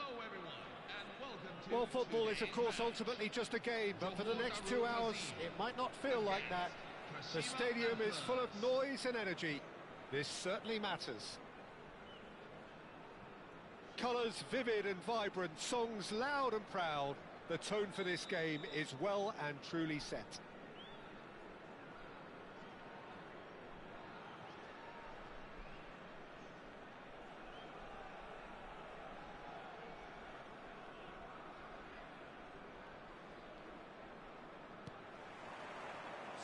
Hello everyone, and welcome to... Well, football is of course ultimately just a game, but for the next 2 hours it might not feel like that. The stadium is full of noise and energy. This certainly matters. Colours vivid and vibrant, songs loud and proud. The tone for this game is well and truly set.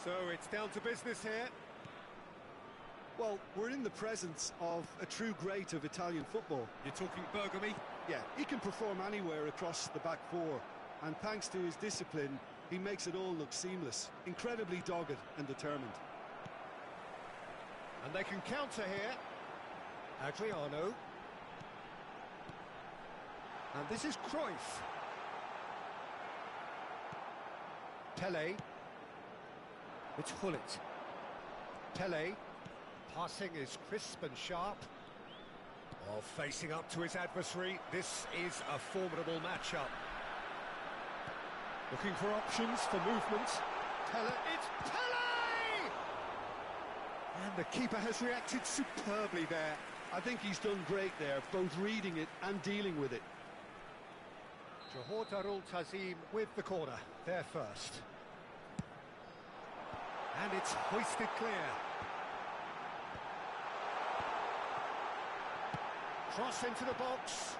So it's down to business here. Well, we're in the presence of a true great of Italian football. You're talking Bergami? Yeah, he can perform anywhere across the back four, and thanks to his discipline, he makes it all look seamless. Incredibly dogged and determined. And they can counter here. Adriano. And this is Cruyff. Pele. It's Hullet. Pele. Passing is crisp and sharp. Oh, facing up to his adversary. This is a formidable matchup. Looking for options for movement. Pele. It's Pele! And the keeper has reacted superbly there. I think he's done great there, both reading it and dealing with it. Johor Darul Tazim with the corner. There first. And it's hoisted clear. Cross into the box.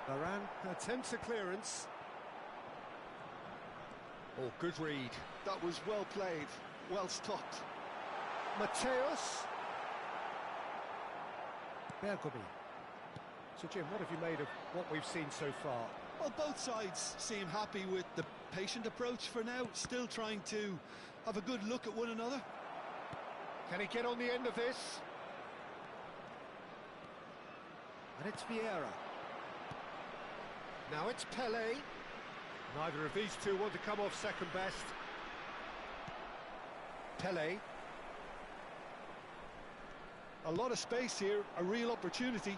Varane attempts a clearance. Oh, good read. That was well played, well stopped. Mateus. Bergami. So, Jim, what have you made of what we've seen so far? Well, both sides seem happy with the patient approach for now, still trying to have a good look at one another. Can he get on the end of this? And it's Vieira. Now it's Pele. Neither of these two want to come off second best. Pele. A lot of space here, a real opportunity.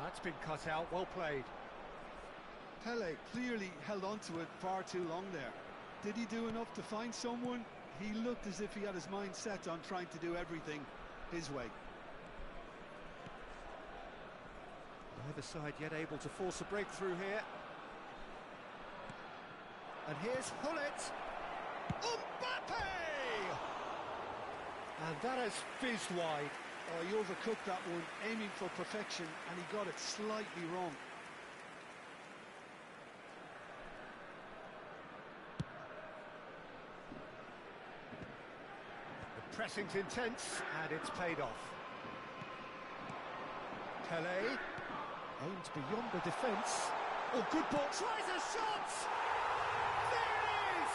That's been cut out, well played. Pele clearly held on to it far too long there. Did he do enough to find someone? He looked as if he had his mind set on trying to do everything his way. Neither side yet able to force a breakthrough here. And here's Hullet. Mbappe! And that has fizzed wide. Oh, he overcooked that one, aiming for perfection, and he got it slightly wrong. The pressing's intense, and it's paid off. Pele. Aimed beyond the defence. Oh, good ball. Tries a shot! There it is!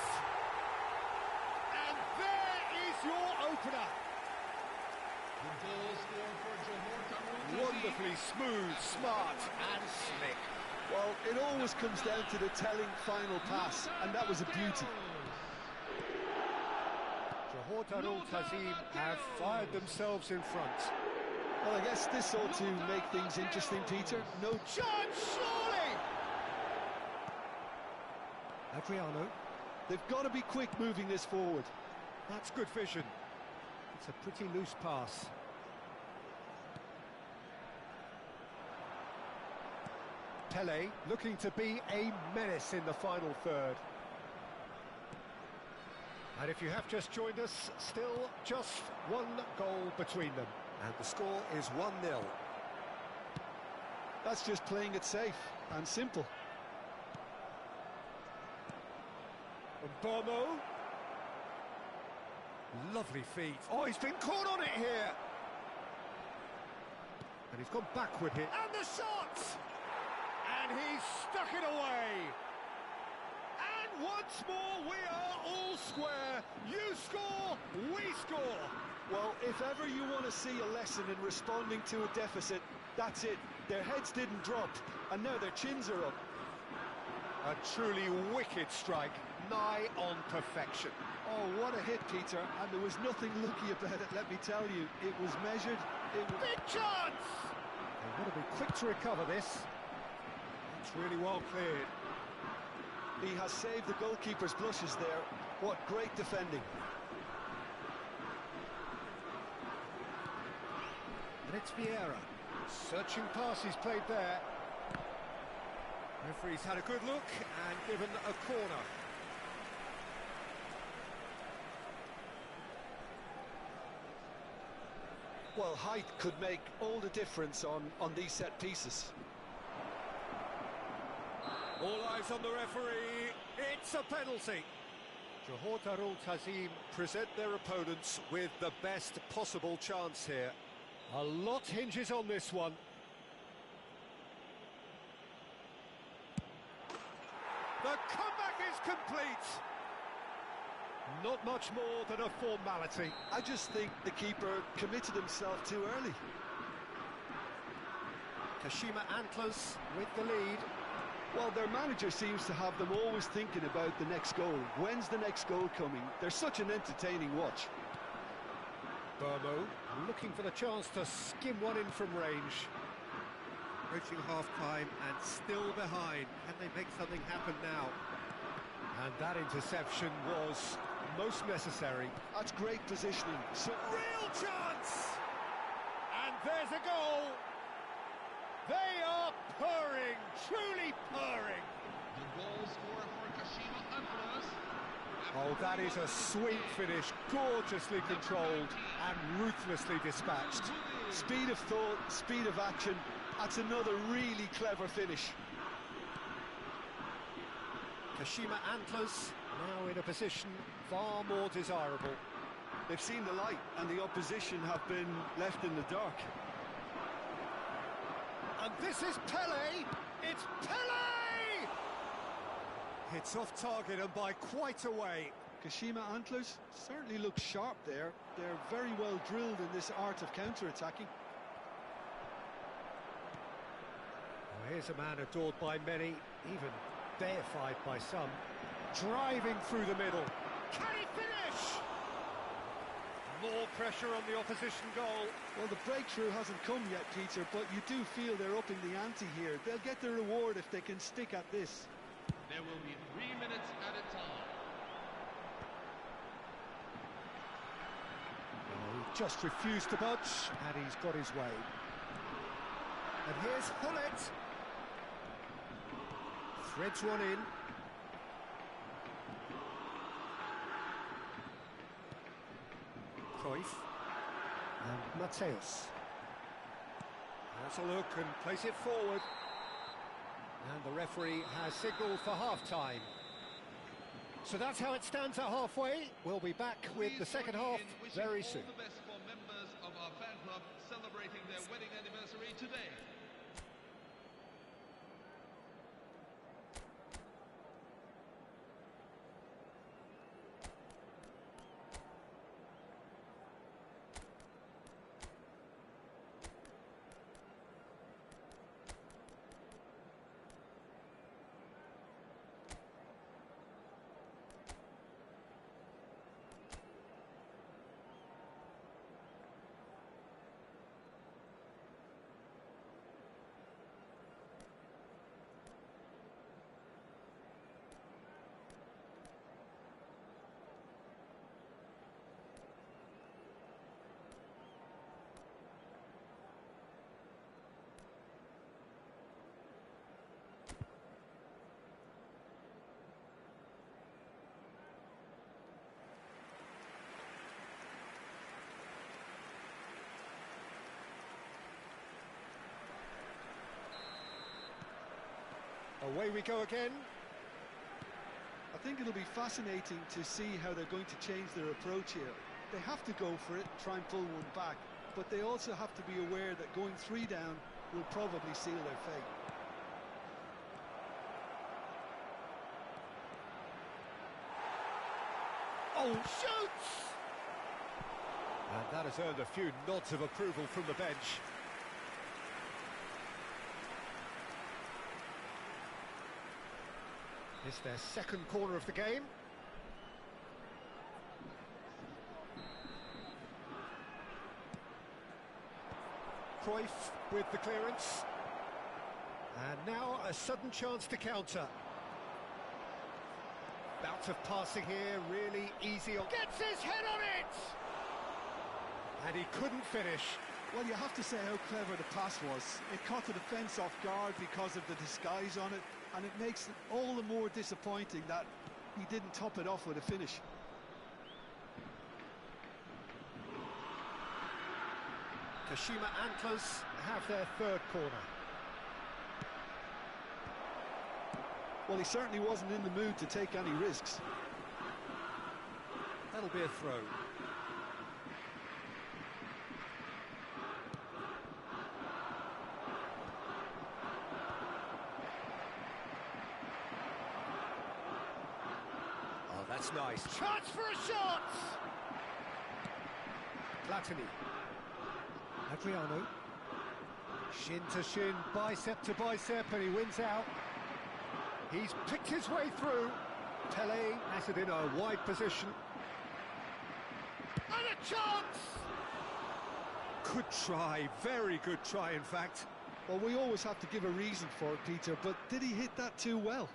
And there is your opener. The goal scored for Johor Darul Tazim. Wonderfully smooth, smart and slick. Well, it always comes down to the telling final pass, and that was a beauty. Johor Darul Tazim have fired themselves in front. Well, I guess this ought to make things interesting, Peter. No chance, surely! Adriano. They've got to be quick moving this forward. That's good vision. It's a pretty loose pass. Pele looking to be a menace in the final third. And if you have just joined us, still just one goal between them. And the score is 1-0. That's just playing it safe and simple. Bono. Lovely feet. Oh, he's been caught on it here. And he's gone backward here. And the shot! And he's stuck it away. And once more, we are all square. You score, we score. Well, if ever you want to see a lesson in responding to a deficit, that's it. Their heads didn't drop, and now their chins are up. A truly wicked strike, nigh on perfection. Oh, what a hit, Peter, and there was nothing lucky about it, let me tell you. It was measured, it was... Big chance! They want to be quick to recover this. It's really well cleared. He has saved the goalkeeper's blushes there. What great defending. And it's Vieira. Searching pass he's played there. Referee's had a good look and given a corner. Well, height could make all the difference on these set pieces. All eyes on the referee. It's a penalty. Johor Darul Tazim present their opponents with the best possible chance here. A lot hinges on this one. The comeback is complete. Not much more than a formality. I just think the keeper committed himself too early. Kashima Antlers with the lead. Well, their manager seems to have them always thinking about the next goal. When's the next goal coming? They're such an entertaining watch. Burmo looking for the chance to skim one in from range. Approaching half-time and still behind. Can they make something happen now? And that interception was most necessary. That's great positioning. So real chance! And there's a goal! They are purring, truly purring. The goal scorer for Kashima Antlers. Oh, that is a sweet finish, gorgeously controlled and ruthlessly dispatched. Speed of thought, speed of action. That's another really clever finish. Kashima Antlers now in a position far more desirable. They've seen the light and the opposition have been left in the dark. And this is Pele! It's Pele! It's off target and by quite a way. Kashima Antlers certainly look sharp there. They're very well drilled in this art of counter-attacking. Well, here's a man adored by many, even deified by some. Driving through the middle. Can he finish? More pressure on the opposition goal. Well, the breakthrough hasn't come yet, Peter, but you do feel they're upping the ante here. They'll get the reward if they can stick at this. There will be 3 minutes at a time. He just refused to budge, and he's got his way. And here's Hullet. Threads one in. Cruyff. And Mateus. Has a look and place it forward. And the referee has signalled for half-time. So that's how it stands at halfway. We'll be back with the second half very soon. All the best for members of our fan club celebrating their wedding anniversary today. Away we go again. I think it'll be fascinating to see how they're going to change their approach here. They have to go for it, try and pull one back, but they also have to be aware that going 3 down will probably seal their fate. Oh, shoots! And that has earned a few nods of approval from the bench. It's their second corner of the game. Cruyff with the clearance. And now a sudden chance to counter. Bout of passing here, really easy. Gets his head on it! And he couldn't finish. Well, you have to say how clever the pass was. It caught the defence off guard because of the disguise on it, and it makes it all the more disappointing that he didn't top it off with a finish. Kashima Antlers have their third corner. Well, he certainly wasn't in the mood to take any risks. That'll be a throw. Oh, that's nice. Chance for a shot! Platini. Adriano. Shin to shin, bicep to bicep, and he wins out. He's picked his way through. Pele has it in a wide position. And a chance! Good try, very good try, in fact. Well, we always have to give a reason for it, Peter, but did he hit that too well?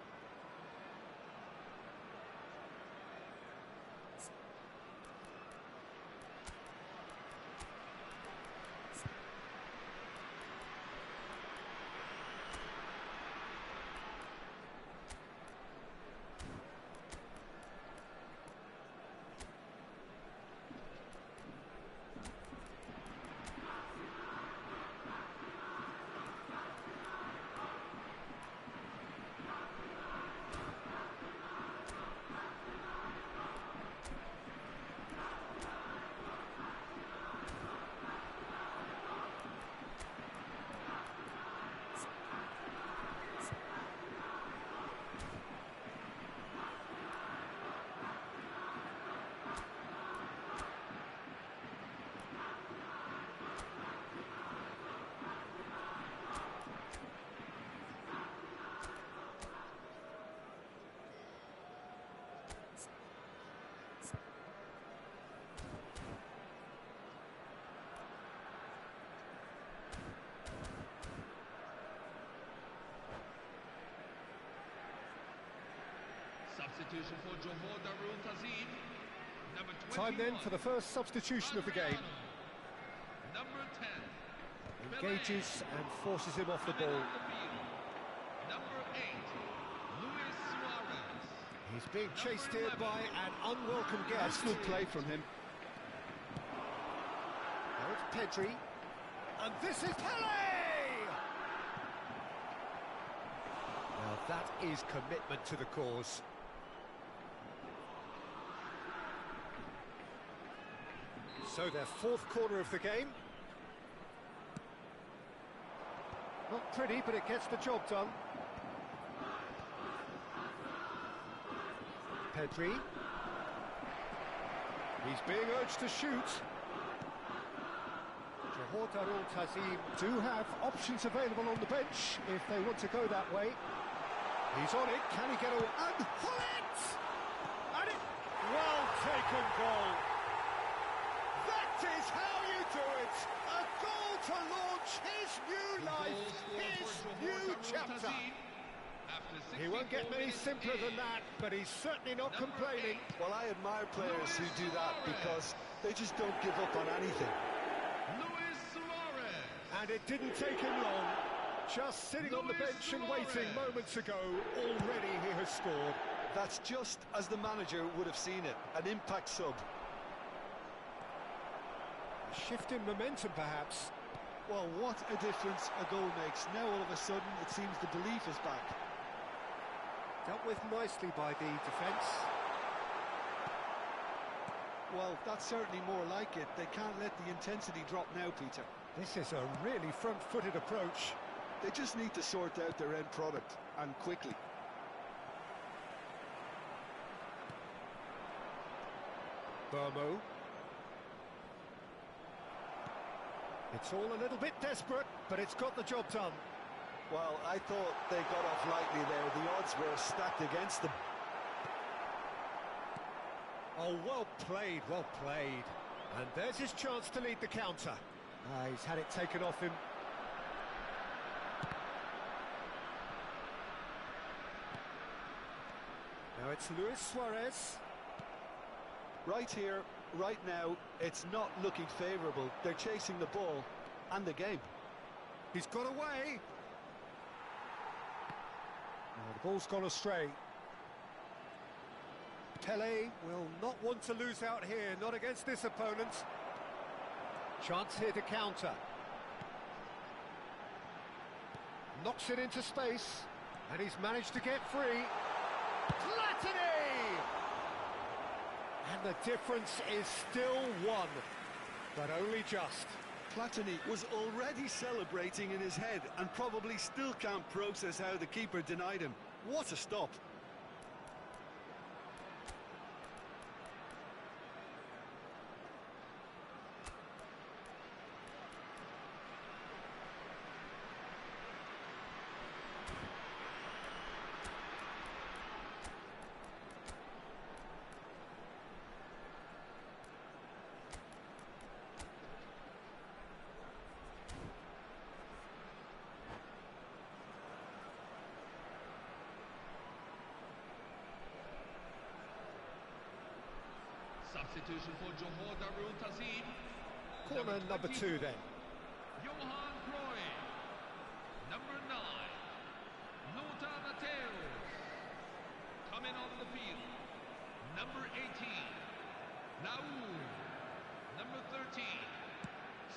Substitution for Johor Darul Tazim. Number 21. Time then for the first substitution of the game. Number 10. Engages and forces him off the ball. Number 8. Luis Suarez. He's being chased here by an unwelcome That's guest. good play from him. Now it's Pedri. And this is Pele! Now that is commitment to the cause. So their fourth corner of the game. Not pretty, but it gets the job done. Pedri. He's being urged to shoot. Johor Darul Tazim do have options available on the bench if they want to go that way. He's on it. Can he get away? And Hullet! And it... Well taken goal. That is how you do it. A goal to launch his new life, his new chapter. He won't get many simpler than that, but he's certainly not complaining. Well, I admire players who do that because they just don't give up on anything. Luis Suarez. And it didn't take him long. Just sitting on the bench and waiting moments ago, already he has scored. That's just as the manager would have seen it, an impact sub. A shift in momentum, perhaps. Well, what a difference a goal makes. Now all of a sudden it seems the belief is back. Dealt with nicely by the defence. Well, that's certainly more like it. They can't let the intensity drop now, Peter. This is a really front-footed approach. They just need to sort out their end product, and quickly. Burmo. It's all a little bit desperate, but it's got the job done. Well, I thought they got off lightly there. The odds were stacked against them. Oh, well played, well played. And there's his chance to lead the counter. He's had it taken off him. it's Luis Suarez. Right here, right now, it's not looking favourable. They're chasing the ball and the game. He's got away. Oh, the ball's gone astray. Pele will not want to lose out here, not against this opponent. Chance here to counter. Knocks it into space, and he's managed to get free. Platini! And the difference is still one, but only just. Platini was already celebrating in his head and probably still can't process how the keeper denied him. What a stop. Substitution for Johor Darul Tazim. Corner number 2 then. Johan Cruyff. Number 9. Lothar Matthäus. Coming on the field. Number 18. Naul. Number 13.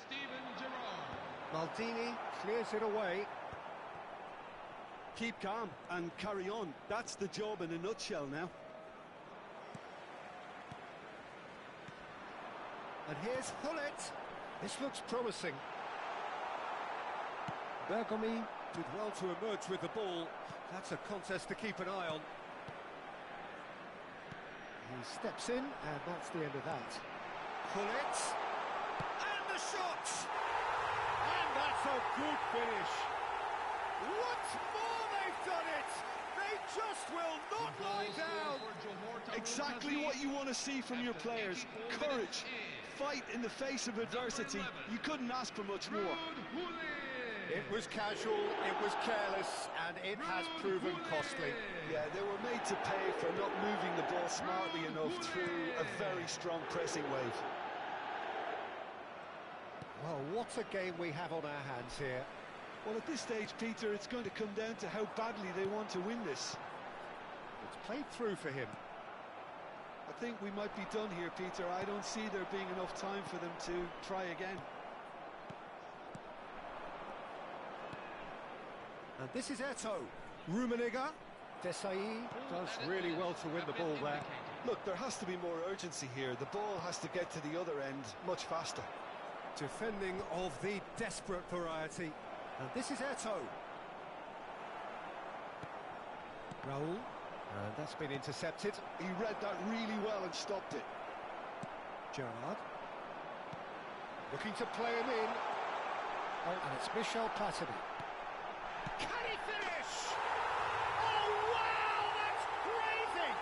Steven Gerrard. Maldini clears it away. Keep calm and carry on. That's the job in a nutshell now. And here's Hullet. This looks promising. Bergomi did well to emerge with the ball. That's a contest to keep an eye on. He steps in, and that's the end of that. Hullet. And the shot! And that's a good finish. Once more they've done it! They just will not lie down! Exactly what you want to see from your players. Courage. Fight in the face of adversity. You couldn't ask for much more. It was casual, it was careless, and it has proven costly. Yeah, they were made to pay for not moving the ball smartly enough through a very strong pressing wave. Well, what a game we have on our hands here. Well, at this stage, Peter, it's going to come down to how badly they want to win this. It's played through for him. I think we might be done here, Peter. I don't see there being enough time for them to try again. And this is Eto'o. Rummenigge. Desai does really well to win the ball there. Look, there has to be more urgency here. The ball has to get to the other end much faster. Defending of the desperate variety. And this is Eto'o. Raul. And that's been intercepted. He read that really well and stopped it. Gerrard. Looking to play him in. Oh, and it's Michel Platini. Can he finish? Oh, wow, that's crazy!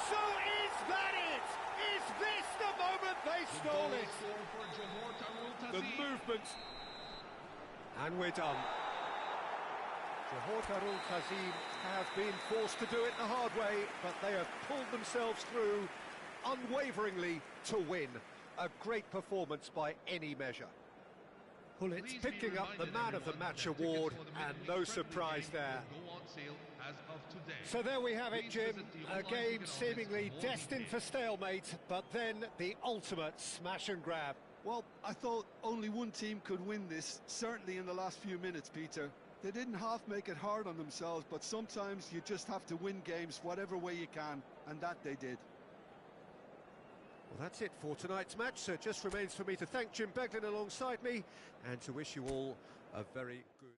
So is that it? Is this the moment they stole it? The movement. And we're done. Johor Darul Tazim have been forced to do it the hard way, but they have pulled themselves through unwaveringly to win. A great performance by any measure. Hullet's picking up the Man of the Match award, and no surprise there. So there we have it, Jim. A game seemingly destined for stalemate, but then the ultimate smash and grab. Well, I thought only one team could win this, certainly in the last few minutes, Peter. They didn't half make it hard on themselves, but sometimes you just have to win games whatever way you can, and that they did. Well, that's it for tonight's match, so it just remains for me to thank Jim Beglin alongside me and to wish you all a very good...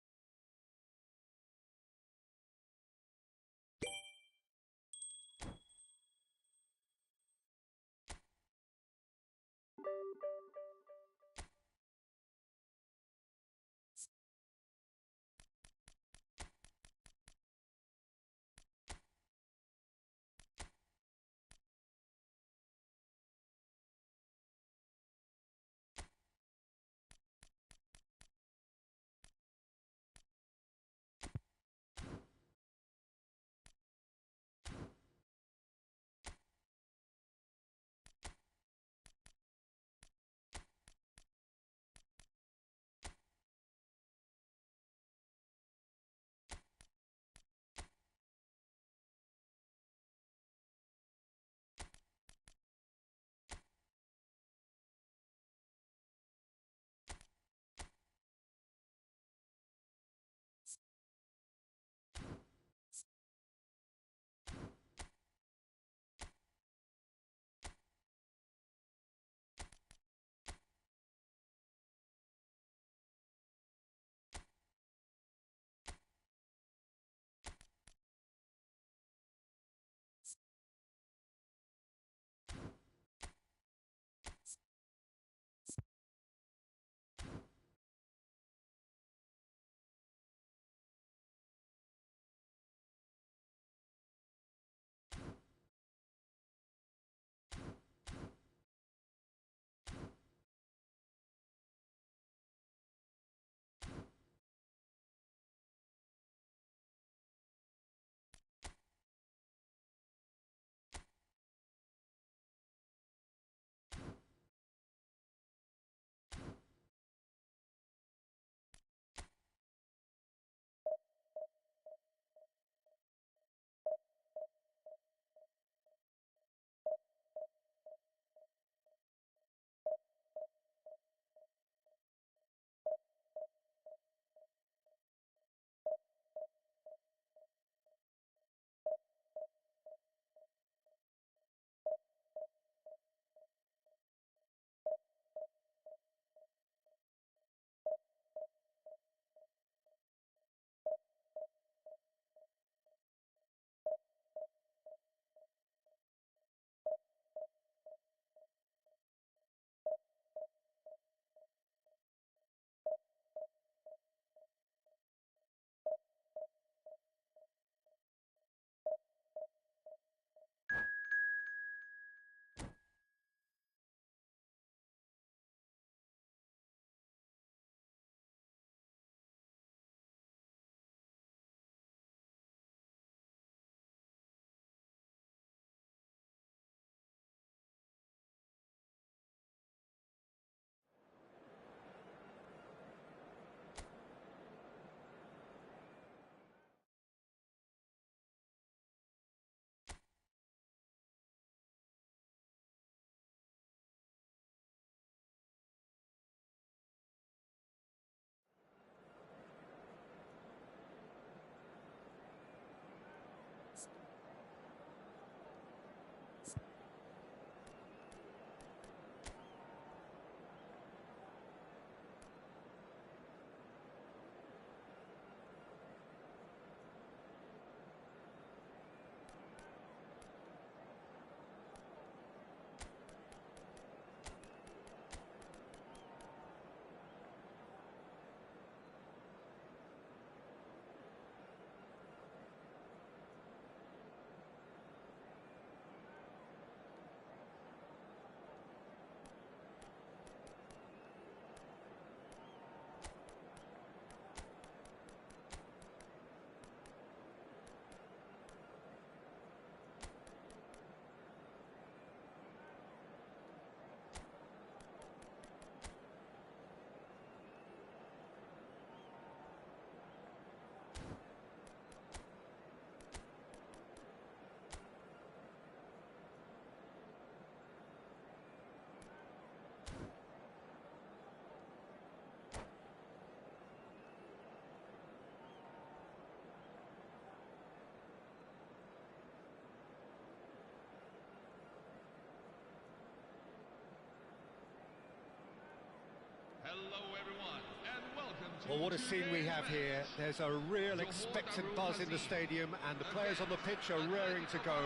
Hello everyone, and welcome to Well, what a scene we have here. match. There's a real expectant buzz in the stadium, and the players on the pitch are raring to go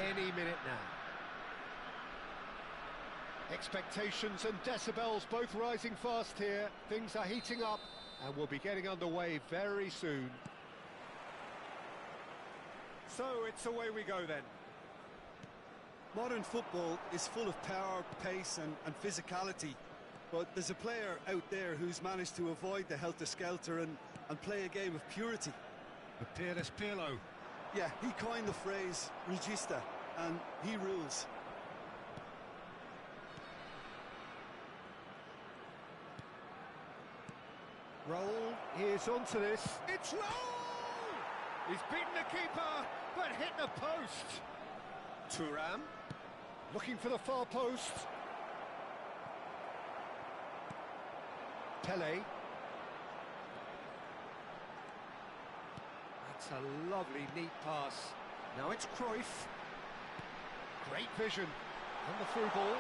any minute now. Expectations and decibels both rising fast here. Things are heating up, and we'll be getting underway very soon. So it's away we go then. Modern football is full of power, pace and physicality, but there's a player out there who's managed to avoid the helter-skelter and play a game of purity. The peerless Pirlo. Yeah, he coined the phrase regista, and he rules. Roll, here's onto this. It's Roll! He's beaten the keeper, but hit the post. Thuram, looking for the far post. Pele. That's a lovely, neat pass. Now it's Cruyff. Great vision. And the through ball.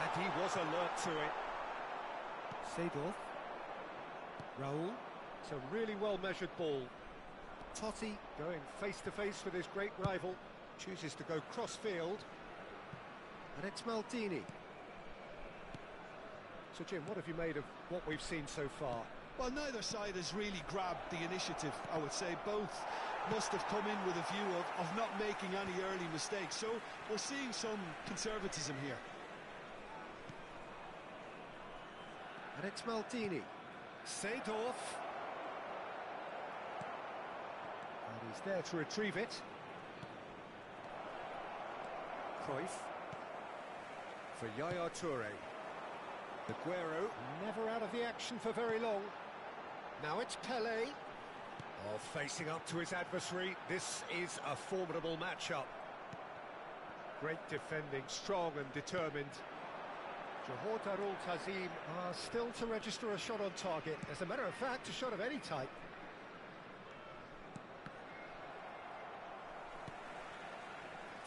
And he was alert to it. Seedorf. Raul. It's a really well-measured ball. Totti going face-to-face with his great rival. Chooses to go cross-field. And it's Maldini. So, Jim, what have you made of what we've seen so far? Well, neither side has really grabbed the initiative, I would say. Both must have come in with a view of not making any early mistakes. So we're seeing some conservatism here. And it's Maldini. Seedorf. And he's there to retrieve it. Cruyff. For Yaya Toure. Aguero, never out of the action for very long. Now it's Pele. Oh, facing up to his adversary. This is a formidable matchup. Great defending, strong and determined. Johor Darul Tazim are still to register a shot on target. As a matter of fact, a shot of any type.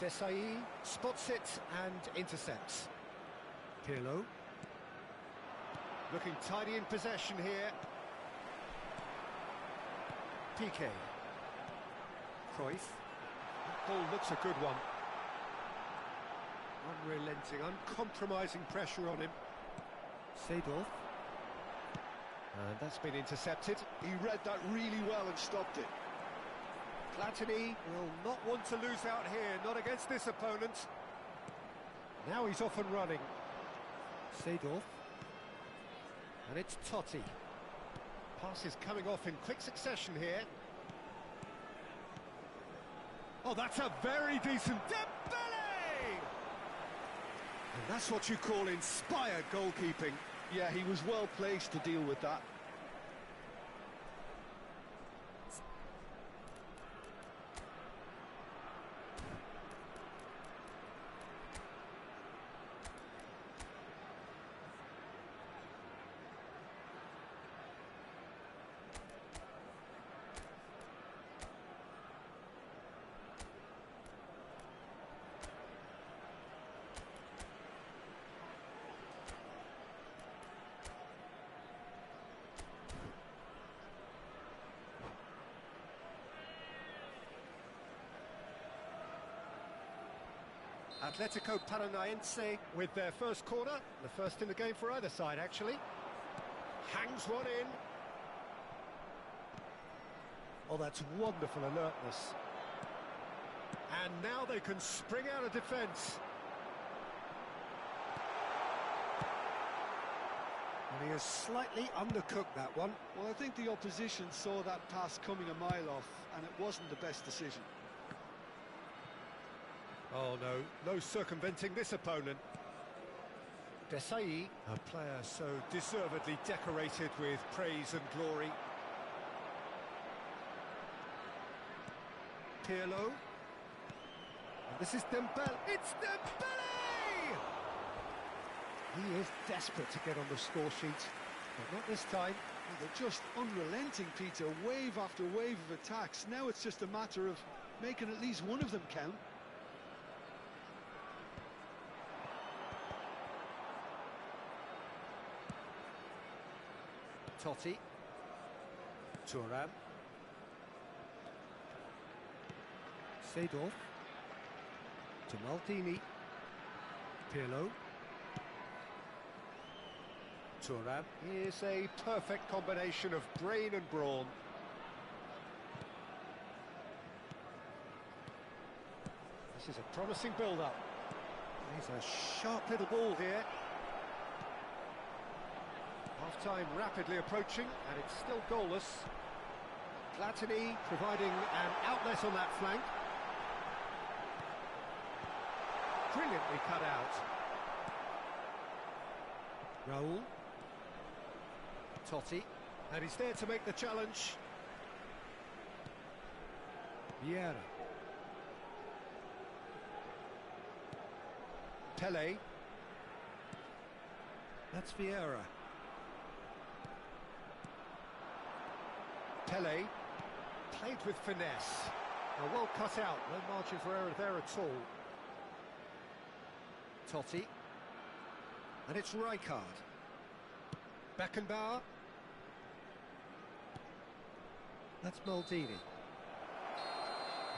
Desai spots it and intercepts. Pirlo. Looking tidy in possession here. Piqué. Cruyff. That ball looks a good one. Unrelenting, uncompromising pressure on him. Seedorf. And that's been intercepted. He read that really well and stopped it. Platini will not want to lose out here, not against this opponent. Now he's off and running. Seedorf. And it's Totti. Passes coming off in quick succession here. Oh, that's a very decent Dembele! And that's what you call inspired goalkeeping. Yeah, he was well placed to deal with that. Atletico Paranaense with their first corner, the first in the game for either side actually. Hangs one in. Oh, that's wonderful alertness. And now they can spring out of defence. And he has slightly undercooked that one. Well, I think the opposition saw that pass coming a mile off, and it wasn't the best decision. Oh no, no circumventing this opponent. Desai, a player so deservedly decorated with praise and glory. Pirlo. And this is Dembele. It's Dembele! He is desperate to get on the score sheet, but not this time. Well, they're just unrelenting, Peter. Wave after wave of attacks. Now it's just a matter of making at least one of them count. Totti. Thuram. Seedorf. To Maldini. Pirlo. Thuram. Here's a perfect combination of brain and brawn. This is a promising build-up. He's a sharp little ball here. Half-time rapidly approaching, and it's still goalless. Platini providing an outlet on that flank. Brilliantly cut out. Raul. Totti. And he's there to make the challenge. Vieira. Pele. That's Vieira. Pele. Played with finesse. Well cut out, no margin for error there at all. Totti. And it's Rijkaard. Beckenbauer. That's Maldini.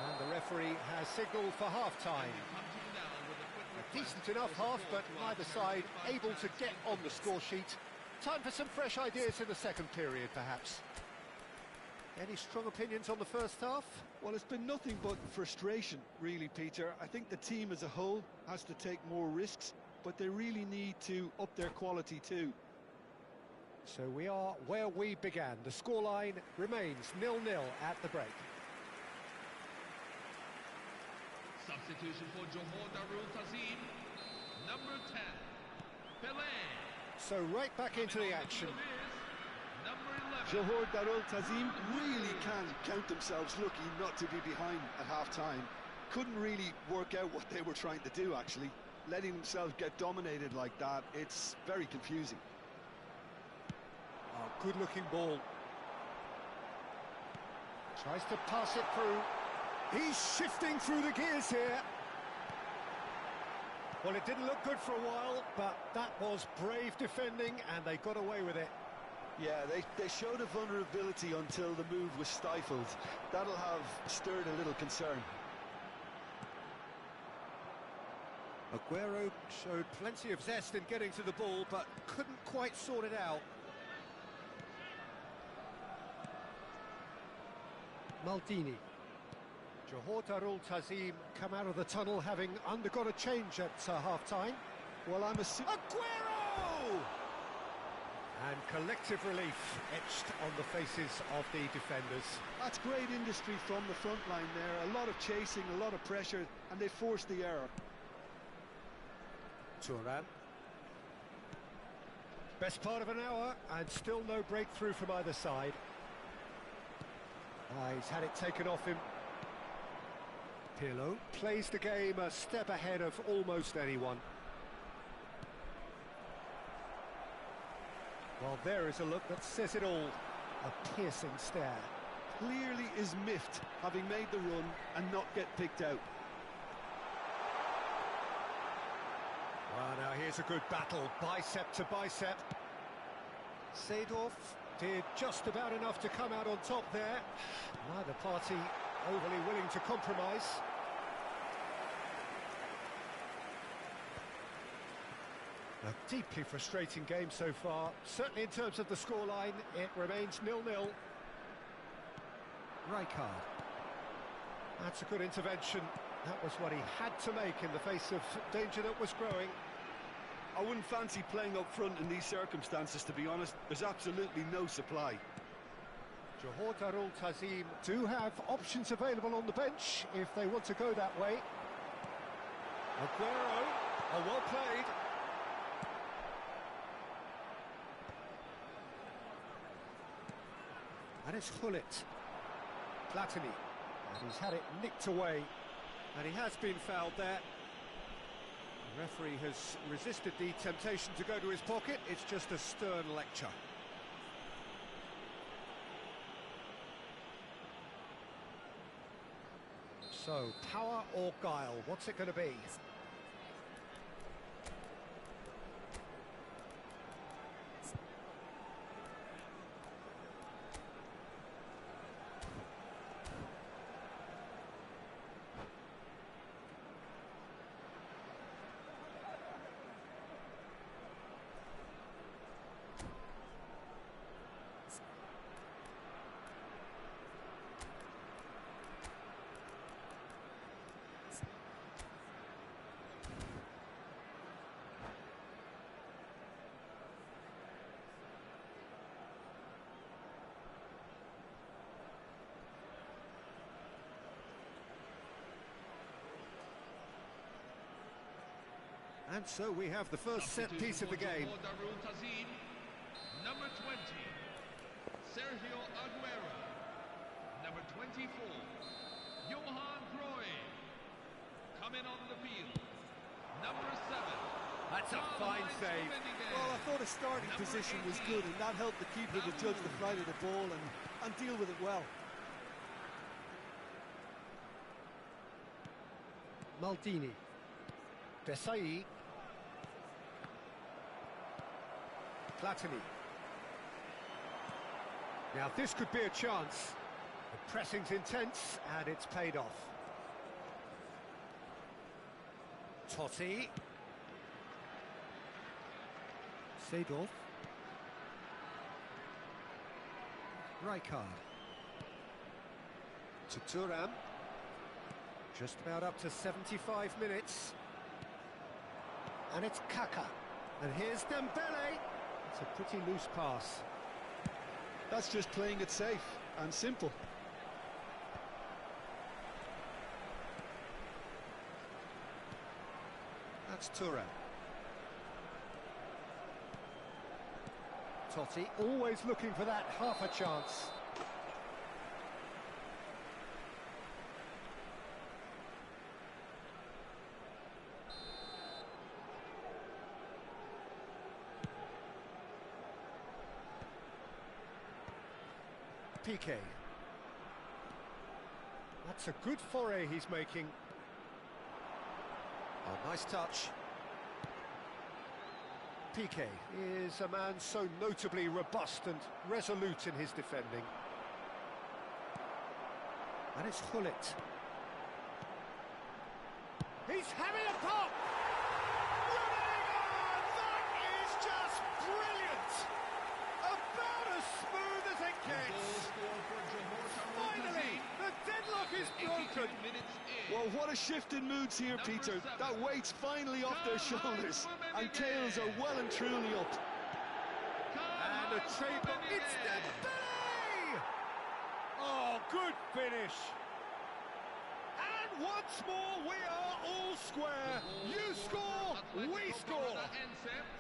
And the referee has signalled for half-time. A decent enough half, but neither side able to get on the score sheet. Time for some fresh ideas in the second period, perhaps. Any strong opinions on the first half? Well, it's been nothing but frustration, really, Peter. I think the team as a whole has to take more risks, but they really need to up their quality too. So we are where we began. The scoreline remains 0-0 at the break. Substitution for Johor Darul Tazim, number 10, Pele. So right back into the action. Number 11. Johor Darul Tazim really can count themselves lucky not to be behind at half-time. Couldn't really work out what they were trying to do, actually. Letting themselves get dominated like that, it's very confusing. Oh, good-looking ball. Tries to pass it through. He's shifting through the gears here. Well, it didn't look good for a while, but that was brave defending, and they got away with it. Yeah, they showed a vulnerability until the move was stifled. That'll have stirred a little concern. Aguero showed plenty of zest in getting to the ball, but couldn't quite sort it out. Maldini. Johor Darul Tazim come out of the tunnel having undergone a change at half-time. Well, Aguero! And collective relief etched on the faces of the defenders. That's great industry from the front line there. A lot of chasing, a lot of pressure, and they forced the error. Thuram. Best part of an hour, and still no breakthrough from either side. He's had it taken off him. Pirlo plays the game a step ahead of almost anyone. Well, there is a look that says it all. A piercing stare. Clearly is miffed, having made the run and not get picked out. Well, now here's a good battle, bicep to bicep. Seedorf did just about enough to come out on top there. Neither party overly willing to compromise. A deeply frustrating game so far. Certainly in terms of the scoreline, it remains 0-0. Rijkaard. That's a good intervention. That was what he had to make in the face of danger that was growing. I wouldn't fancy playing up front in these circumstances, to be honest. There's absolutely no supply. Johor Darul Tazim do have options available on the bench if they want to go that way. Aguero, oh, well played. And it's Hullet. Platini. And he's had it nicked away. And he has been fouled there. The referee has resisted the temptation to go to his pocket. It's just a stern lecture. So, power or guile, what's it going to be? And so we have the first set piece of the game. Number 20, Sergio Aguero. Number 24, Johan Cruyff. Coming on the field, number 7. That's a fine save. Well, I thought his starting position was good, and that helped the keeper to judge the flight of the ball and deal with it well. Maldini. Desai. Platini. Now this could be a chance. The pressing's intense and it's paid off. Totti. Seedorf. Rijkaard. To Thuram. Just about up to 75 minutes. And it's Kaka. And here's Dembele. It's a pretty loose pass. That's just playing it safe and simple. That's Thuram. Totti always looking for that half a chance. Piqué. That's a good foray he's making. Oh, nice touch. Piqué is a man so notably robust and resolute in his defending. And it's Gullit. He's having a pop! Running on! That is just brilliant! About as smooth as it gets! Finally, the deadlock is broken! Well, what a shift in moods here, Peter. That weight's finally off their shoulders, and tails are well and truly up. And a trade, it's Dembele! Oh, good finish! And once more, we are all square. You score, we score.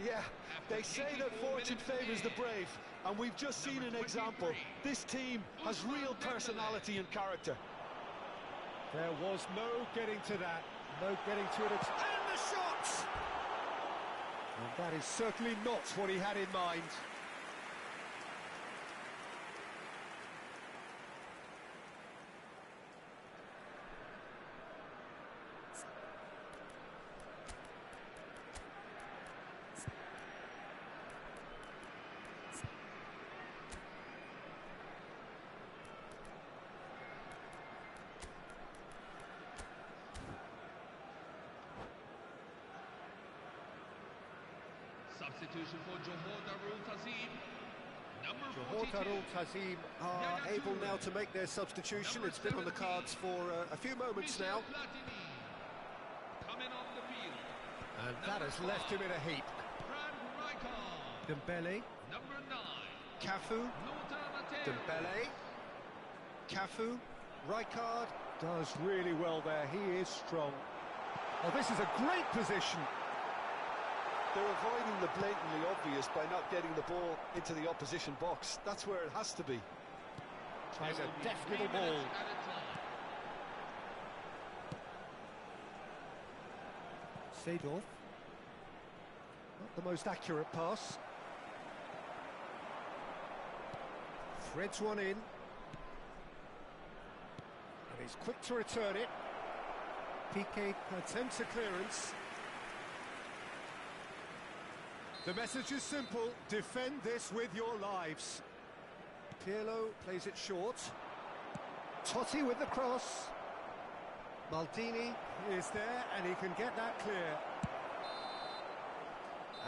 Yeah, they say that fortune favours the brave, and we've just seen an example. This team has real personality and character. There was no getting to that, no getting to it, and the shot! And that is certainly not what he had in mind. Substitution for Johor Darul Tazim. Johor Darul Tazim are able now to make their substitution. It's been on the cards for a few moments now. Coming on the field. And that has left him in a heap. Dembele. Number 9. Cafu. Dembele. Cafu. Rijkaard does really well there. He is strong. Oh, this is a great position. They're avoiding the blatantly obvious by not getting the ball into the opposition box. That's where it has to be. Tries a deft little ball. Seedorf. Not the most accurate pass. Threads one in. And he's quick to return it. Piqué attempts a clearance. The message is simple, defend this with your lives. Pirlo plays it short. Totti with the cross. Maldini is there and he can get that clear.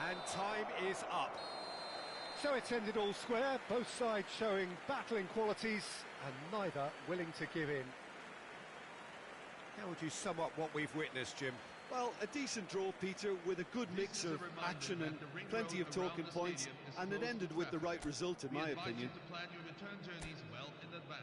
And time is up. So it's ended all square, both sides showing battling qualities and neither willing to give in. How would you sum up what we've witnessed, Jim? Well, a decent draw, Peter, with a good mix of action and plenty of talking points, and it ended with the right result, in my opinion. Plan your return journeys well in advance.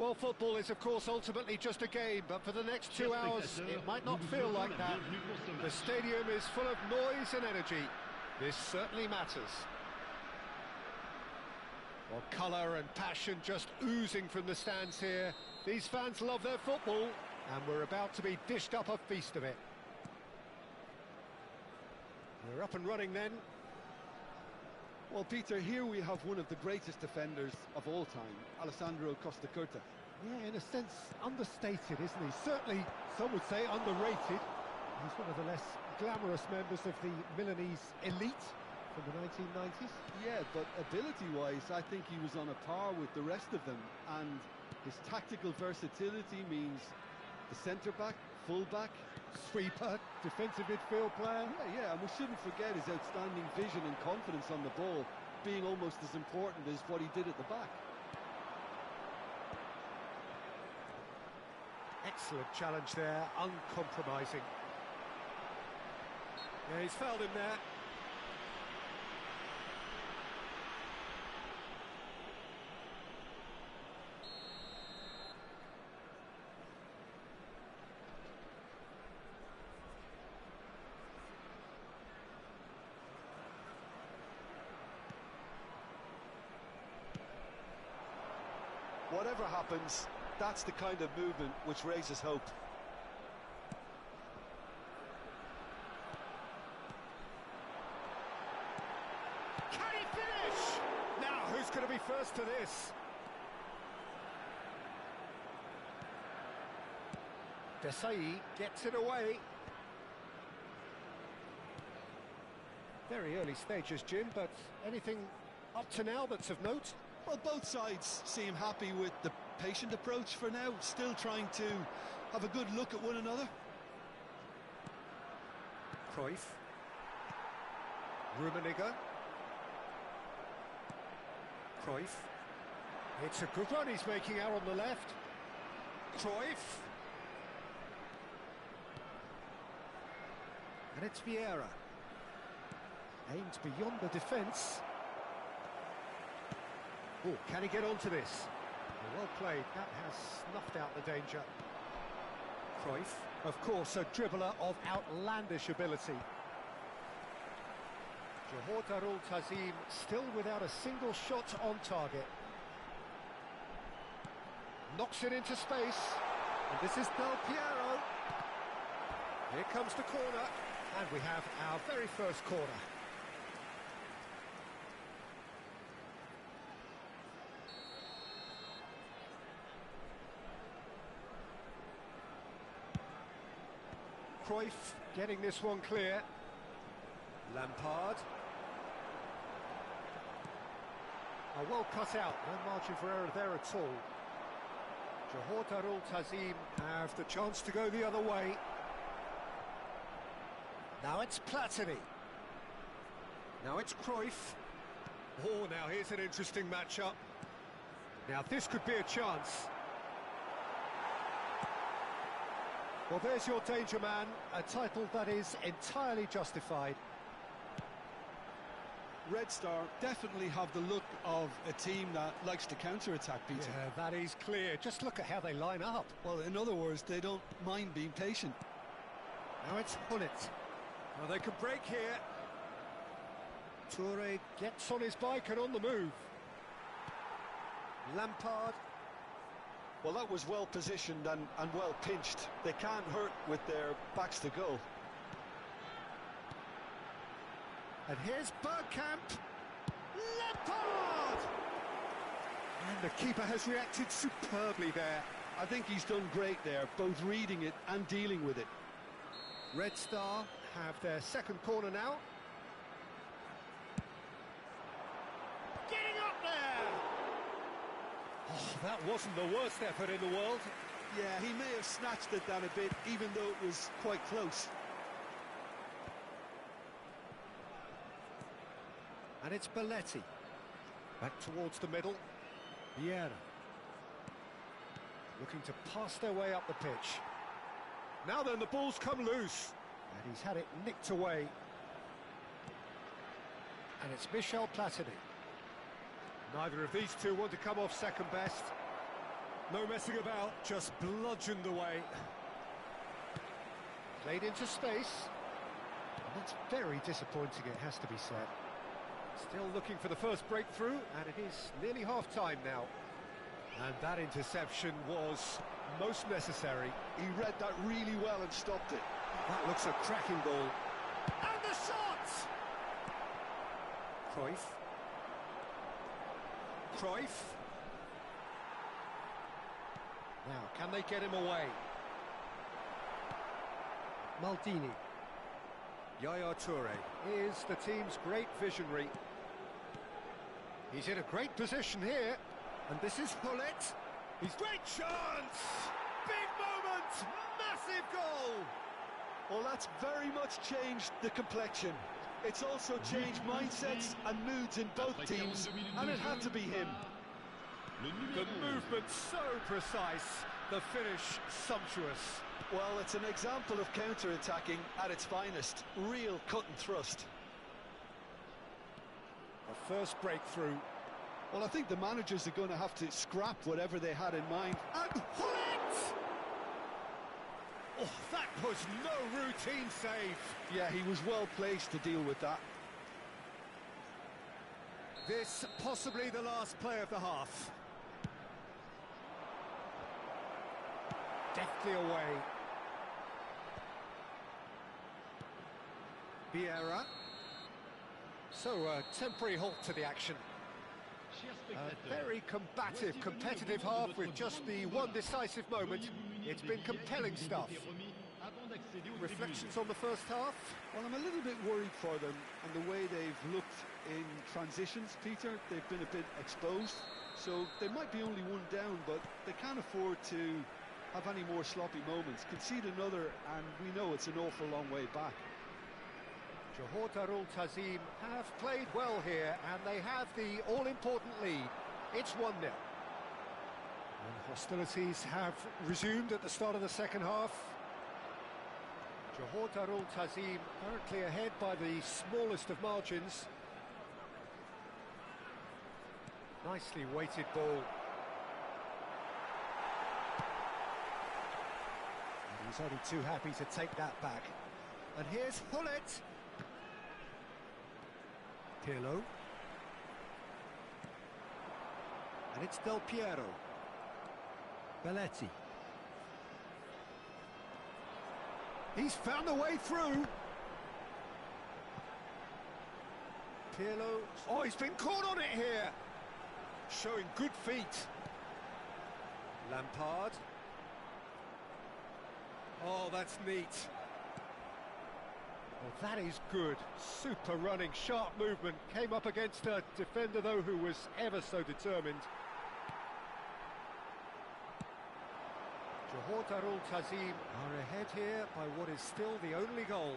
Well, football is, of course, ultimately just a game, but for the next 2 hours, it might not feel like that. The stadium is full of noise and energy. This certainly matters. Well, colour and passion just oozing from the stands here. These fans love their football, and we're about to be dished up a feast of it. We're up and running then. Well, Peter, here we have one of the greatest defenders of all time, Alessandro Costa Curta. Yeah, in a sense, understated, isn't he? Certainly, some would say underrated. He's one of the less glamorous members of the Milanese elite from the 1990s. Yeah, but ability-wise, I think he was on a par with the rest of them, and his tactical versatility means the centre-back, full-back, Sweeper, defensive midfield player. Yeah, and we shouldn't forget his outstanding vision and confidence on the ball, being almost as important as what he did at the back. Excellent challenge there, uncompromising. Yeah, he's fouled him there. Whatever happens, that's the kind of movement which raises hope. Can he finish? Now, who's going to be first to this? Desai gets it away. Very early stages, Jim, but anything up to now that's of note? Well, both sides seem happy with the patient approach for now, still trying to have a good look at one another. Cruyff. Rummenigge. Cruyff. It's a good run he's making out on the left. Cruyff. And it's Vieira. Aimed beyond the defence. Oh, can he get onto this? Well played, that has snuffed out the danger. Cruyff, of course, a dribbler of outlandish ability. Johor Darul Tazim still without a single shot on target. Knocks it into space, and this is Del Piero. Here comes the corner, and we have our very first corner. Cruyff getting this one clear. Lampard. Well cut out, no margin for error there at all. Johor Darul Tazim have the chance to go the other way. Now it's Platini. Now it's Cruyff. Oh, now here's an interesting matchup. Now this could be a chance. Well, there's your danger man, a title that is entirely justified. Red Star definitely have the look of a team that likes to counter-attack, Peter. Yeah, that is clear. Just look at how they line up. Well, in other words, they don't mind being patient. Now it's Hullet. Well, they can break here. Toure gets on his bike and on the move. Lampard. Well, that was well positioned and well pinched. They can't hurt with their backs to goal. And here's Bergkamp. Lampard! And the keeper has reacted superbly there. I think he's done great there, both reading it and dealing with it. Red Star have their second corner now. Getting up there! Oh, that wasn't the worst effort in the world. Yeah, he may have snatched it down a bit, even though it was quite close. And it's Belletti. Back towards the middle. Vieira. Looking to pass their way up the pitch. Now then, the ball's come loose. And he's had it nicked away. And it's Michel Platini. Neither of these two want to come off second best. No messing about, just bludgeoned away. Played into space. And that's very disappointing, it has to be said. Still looking for the first breakthrough, and it is nearly half-time now. And that interception was most necessary. He read that really well and stopped it. That looks a cracking goal. And the shot! Cruyff. Now, can they get him away? Maldini. Yaya Toure is the team's great visionary. He's in a great position here. And this is Hullet. He's great chance! Big moment! Massive goal! Well, that's very much changed the complexion. It's also changed mindsets and moods in both teams, and it had to be him. The movement so precise, the finish sumptuous. Well, it's an example of counter-attacking at its finest. Real cut and thrust. A first breakthrough. Well, I think the managers are going to have to scrap whatever they had in mind. And Hullet! Oh, that was no routine save. Yeah, he was well placed to deal with that. This possibly the last play of the half. Deftly away. Vieira. So a temporary halt to the action. A very combative, competitive half with just the one decisive moment. It's been compelling stuff. Reflections on the first half? Well, I'm a little bit worried for them and the way they've looked in transitions, Peter. They've been a bit exposed, so they might be only one down, but they can't afford to have any more sloppy moments. Concede another, and we know it's an awful long way back. Johor Darul Tazim have played well here, and they have the all-important lead. It's 1-0. And hostilities have resumed at the start of the second half. Johor Darul Tazim currently ahead by the smallest of margins. Nicely weighted ball. And he's only too happy to take that back. And here's Hullet. Pirlo. And it's Del Piero. Belletti. He's found a way through. Pirlo. Oh, he's been caught on it here. Showing good feet. Lampard. Oh, that's neat. Well, that is good. Super running, sharp movement. Came up against a defender, though, who was ever so determined. Johor Darul Tazim are ahead here by what is still the only goal.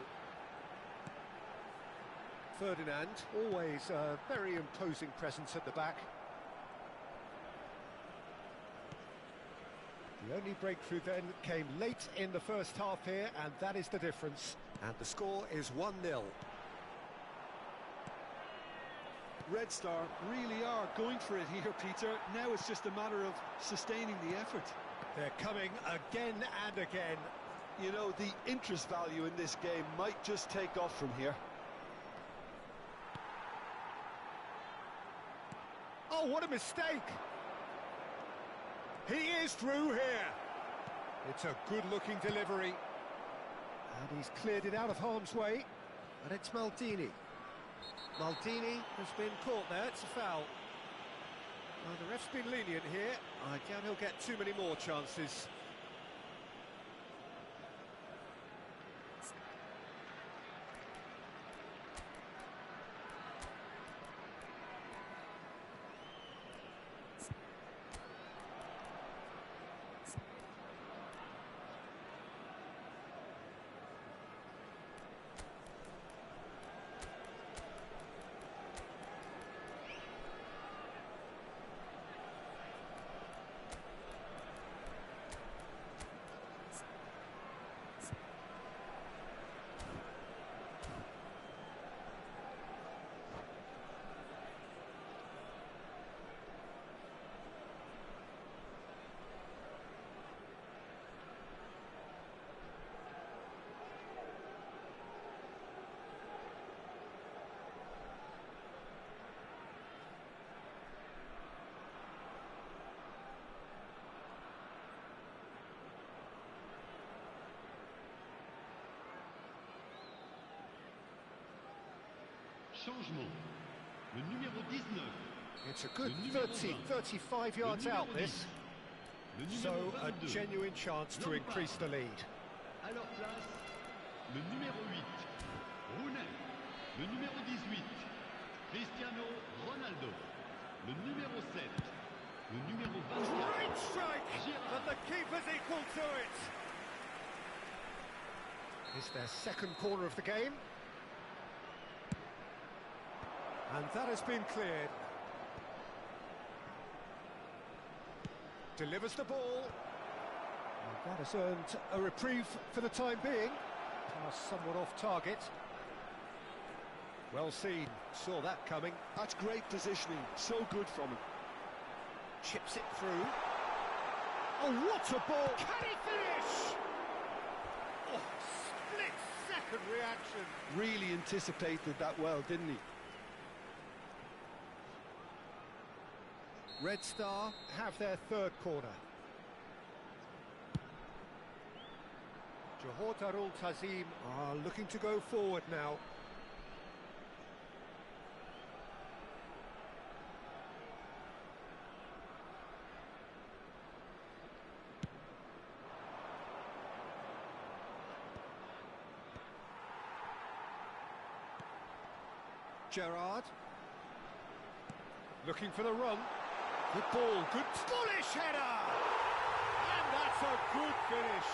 Ferdinand, always a very imposing presence at the back. The only breakthrough then came late in the first half here, and that is the difference. And the score is 1-0. Red Star really are going for it here, Peter. Now it's just a matter of sustaining the effort. They're coming again and again. You know, the interest value in this game might just take off from here. Oh, what a mistake! He is through here. It's a good-looking delivery. And he's cleared it out of harm's way. And it's Maldini. Maldini has been caught there. It's a foul. Well, the ref's been lenient here. I doubt he'll get too many more chances. Changement. Le numéro 19. It's a good 30, 35 yards out, this. So, a genuine chance to increase the lead. À leur place, le numéro 8. Rooney. Le numéro 18. Cristiano Ronaldo. Le numéro 7. Le numéro 24. Great strike! But the keeper's equal to it. It's their second corner of the game. And that has been cleared. Delivers the ball. And that has earned a reprieve for the time being. Pass somewhat off target. Well seen, saw that coming. That's great positioning, so good from him. Chips it through. Oh, what a ball! Can he finish? Oh, split-second reaction. Really anticipated that well, didn't he? Red Star have their third corner. Johor Darul Tazim are looking to go forward now. Gerrard. Looking for the run. Good ball, good bullish header! And that's a good finish.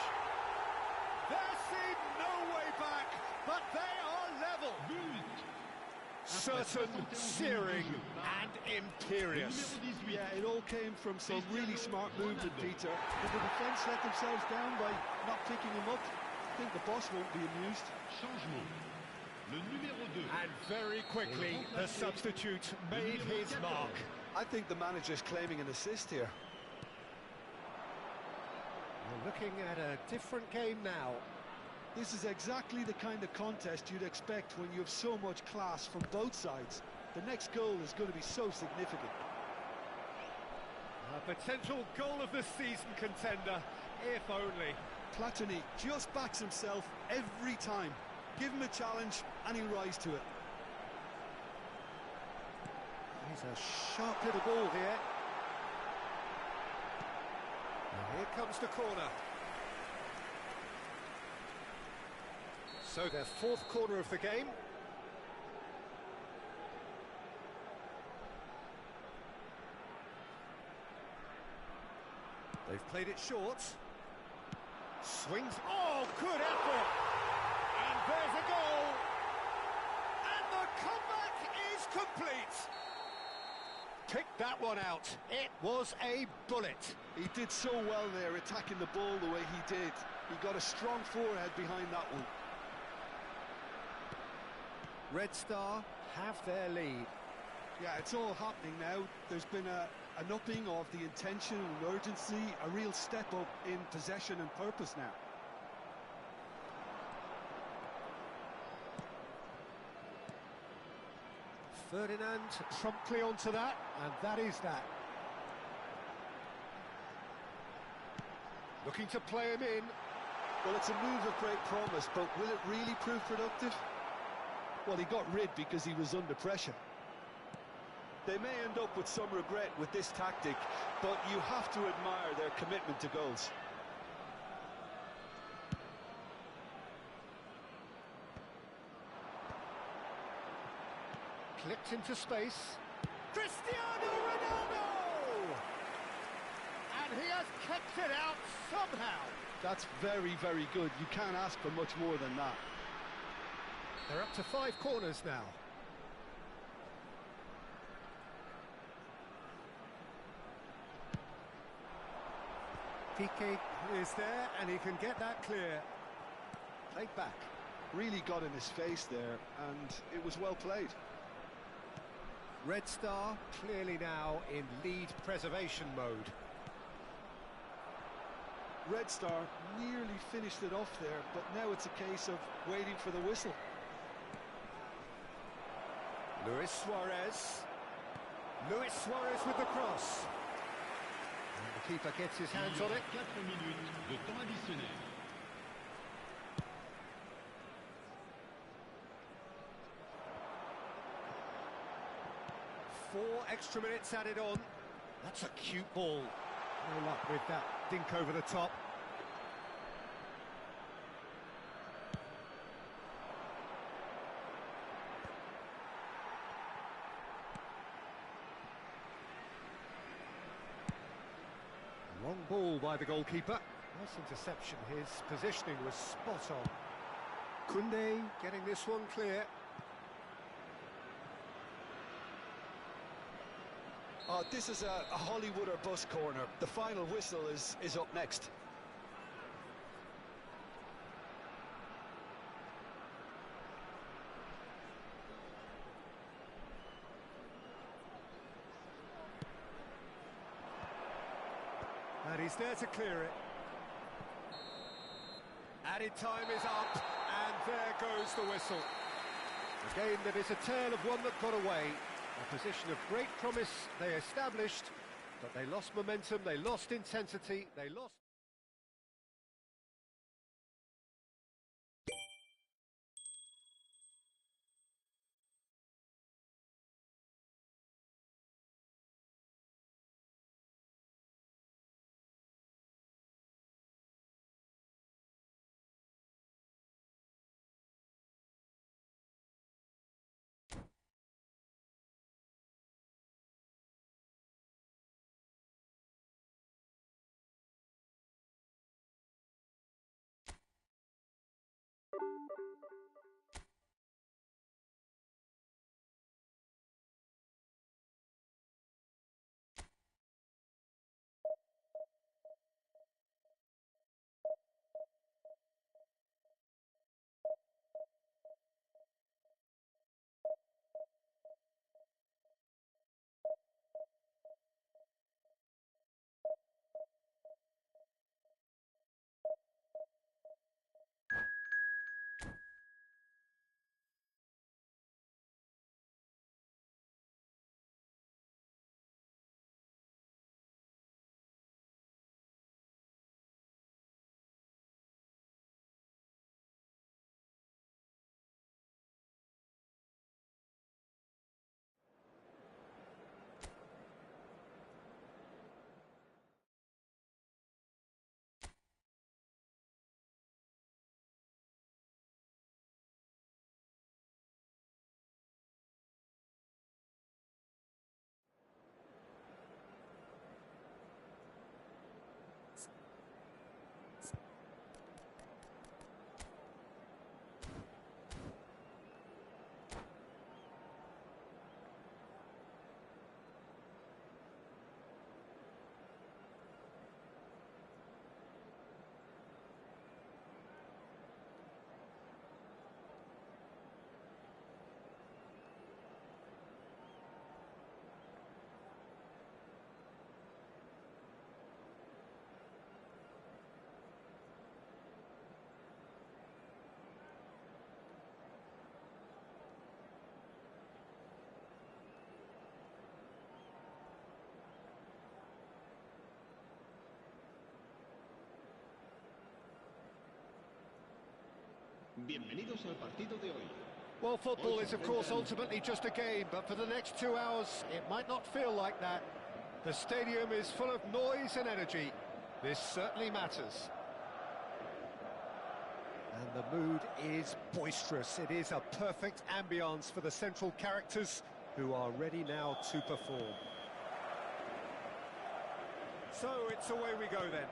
There seemed no way back, but they are level. Certain, searing and imperious. Yeah, it all came from some really smart movement, Peter. Did the defence let themselves down by not picking him up? I think the boss won't be amused. Changement. Le numéro 2. And very quickly, the substitute made his mark. I think the manager's claiming an assist here. We're looking at a different game now. This is exactly the kind of contest you'd expect when you have so much class from both sides. The next goal is going to be so significant. A potential goal of the season contender, if only. Platini just backs himself every time. Give him a challenge and he'll rise to it. He's a sharp little ball here. And here comes the corner. So their fourth corner of the game. They've played it short. Swings. Oh, good effort! And there's a goal! And the comeback is complete! Pick that one out. It was a bullet. He did so well there, attacking the ball the way he did. He got a strong forehead behind that one. Red Star have their lead. Yeah, it's all happening now. There's been an upping of the intention and urgency, a real step up in possession and purpose now. Ferdinand promptly onto that, and that is that. Looking to play him in. Well, it's a move of great promise, but will it really prove productive? Well, he got rid because he was under pressure. They may end up with some regret with this tactic, but you have to admire their commitment to goals. Clipped into space. Cristiano Ronaldo! And he has kept it out somehow. That's very, very good. You can't ask for much more than that. They're up to 5 corners now. Piqué is there, and he can get that clear. Played back. Really got in his face there, and it was well played. Red Star clearly now in lead preservation mode. Red Star nearly finished it off there, but now it's a case of waiting for the whistle. Luis Suarez. Luis Suarez with the cross. And the keeper gets his hands on it. 4 minutes de temps additionnel. extra minutes added on. That's a cute ball. No luck with that dink over the top. Long ball by the goalkeeper. Nice interception. His positioning was spot on. Koundé getting this one clear. This is a Hollywood or bust corner. The final whistle is up next. And he's there to clear it. Added time is up, and there goes the whistle. A game that is a tale of one that got away. A position of great promise they established, but they lost momentum, they lost intensity, they lost... Bienvenidos al partido de hoy. Well, football is, of course, ultimately just a game, but for the next 2 hours, it might not feel like that. The stadium is full of noise and energy. This certainly matters. And the mood is boisterous. It is a perfect ambience for the central characters who are ready now to perform. So it's away we go then.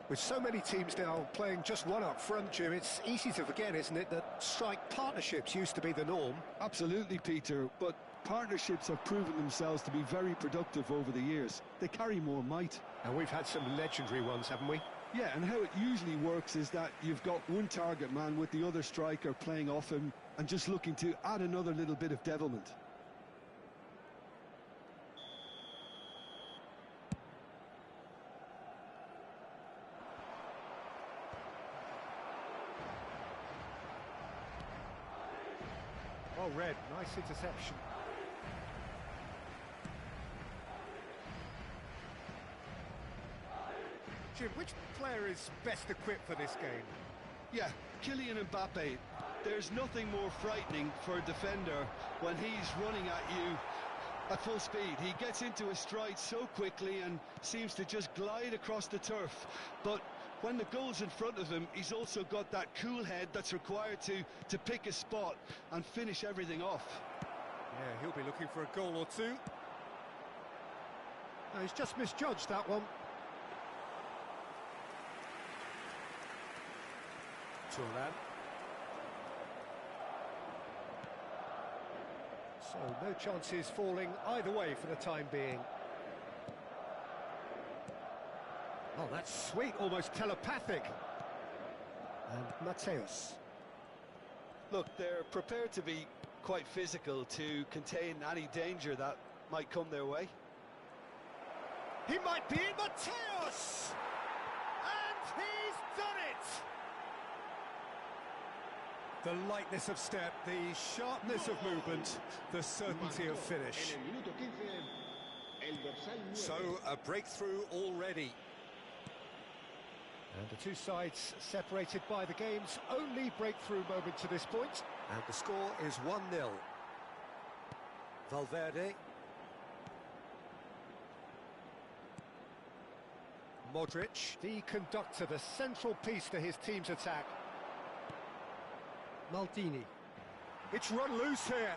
With so many teams now playing just one up front, Jim, it's easy to forget, isn't it, that strike partnerships used to be the norm. Absolutely, Peter, but partnerships have proven themselves to be very productive over the years. They carry more might. And we've had some legendary ones, haven't we? Yeah, and how it usually works is that you've got one target man with the other striker playing off him and just looking to add another little bit of devilment. Oh, Red, nice interception. Jim, which player is best equipped for this game? Yeah, Kylian Mbappe. There's nothing more frightening for a defender when he's running at you At full speed, he gets into a stride so quickly and seems to just glide across the turf. But when the goal's in front of him, he's also got that cool head that's required to pick a spot and finish everything off. Yeah, he'll be looking for a goal or two. No, he's just misjudged that one. Turan. So no chances falling either way for the time being. Oh, that's sweet, almost telepathic. And Mateus. Look, they're prepared to be quite physical to contain any danger that might come their way. He might be in, Mateus! And he's done it! The lightness of step, the sharpness of movement, the certainty of finish. So, a breakthrough already. And the two sides separated by the game's only breakthrough moment to this point. And the score is 1-0. Valverde. Modric, the conductor, the central piece to his team's attack. Maldini. It's run loose here.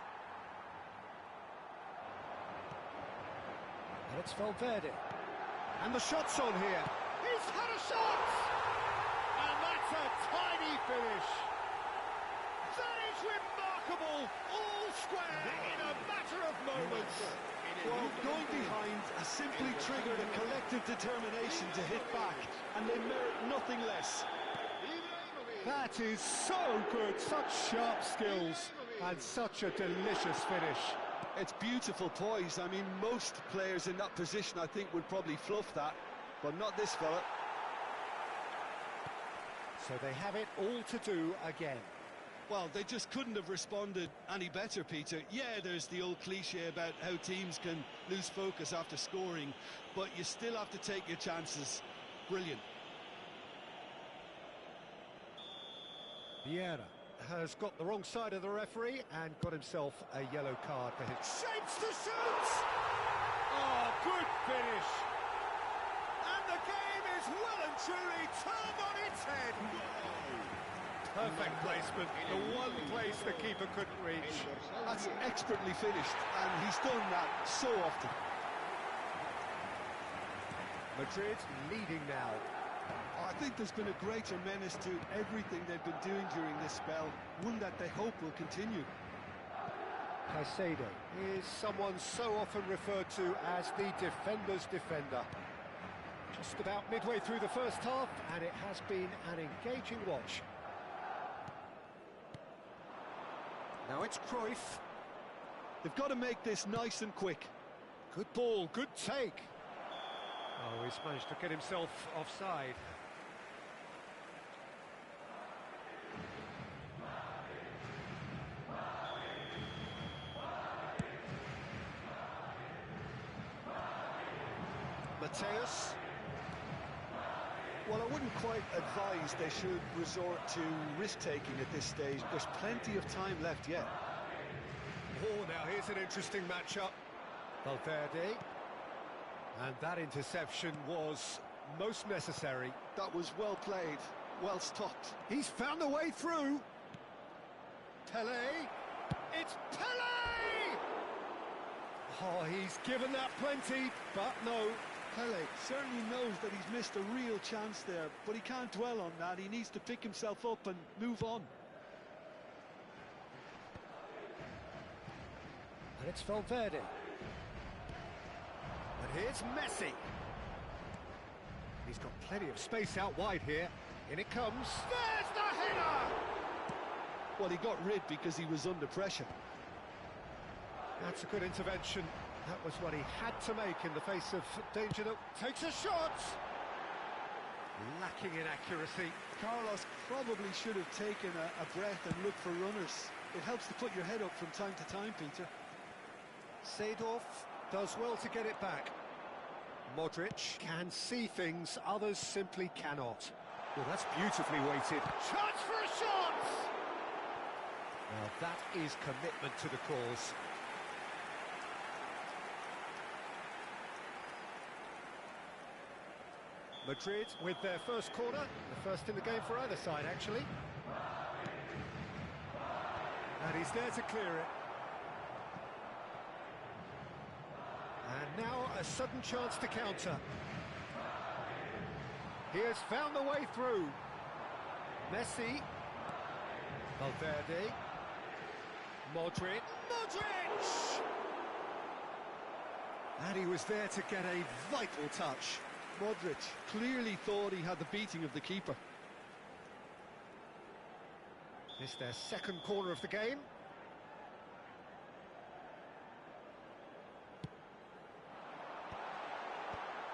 And it's Valverde. And the shot's on here. He's had a shot! And that's a tiny finish. That is remarkable. All square in a matter of moments. Well, going behind has simply triggered a collective determination to hit back, and they merit nothing less. That is so good, such sharp skills, and such a delicious finish. It's beautiful poise. I mean, most players in that position, I think, would probably fluff that, but not this fella. So they have it all to do again. Well, they just couldn't have responded any better, Peter. Yeah, there's the old cliche about how teams can lose focus after scoring, but you still have to take your chances. Brilliant. Vieira has got the wrong side of the referee and got himself a yellow card for his shapes to shoot! Oh, good finish! And the game is well and truly turned on its head! Perfect placement, the one place the keeper couldn't reach. That's expertly finished, and he's done that so often. Madrid leading now. I think there's been a greater menace to everything they've been doing during this spell, one that they hope will continue. Caicedo is someone so often referred to as the defender's defender. Just about midway through the first half, and it has been an engaging watch. Now it's Cruyff. They've got to make this nice and quick. Good ball, good take. Oh, he's managed to get himself offside. Mateus. Well, I wouldn't quite advise they should resort to risk-taking at this stage. There's plenty of time left yet. Oh, now here's an interesting matchup. Valverde. And that interception was most necessary. That was well played, well stopped. He's found a way through. Pele. It's Pele! Oh, he's given that plenty, but no. Pele certainly knows that he's missed a real chance there, but he can't dwell on that. He needs to pick himself up and move on. And it's Valverde. And here's Messi. He's got plenty of space out wide here. In it comes. There's the header! Well, he got rid because he was under pressure. That's a good intervention. That was what he had to make in the face of danger that takes a shot. Lacking in accuracy. Carlos probably should have taken a breath and looked for runners. It helps to put your head up from time to time, Peter. Seedorf does well to get it back. Modric can see things others simply cannot. Well, that's beautifully weighted. Chance for a shot! Now that is commitment to the cause. Madrid with their first corner, the first in the game for either side, actually. And he's there to clear it. And now a sudden chance to counter. He has found the way through. Messi. Valverde. Modric. Modric! And he was there to get a vital touch. Modric clearly thought he had the beating of the keeper. It's their second corner of the game.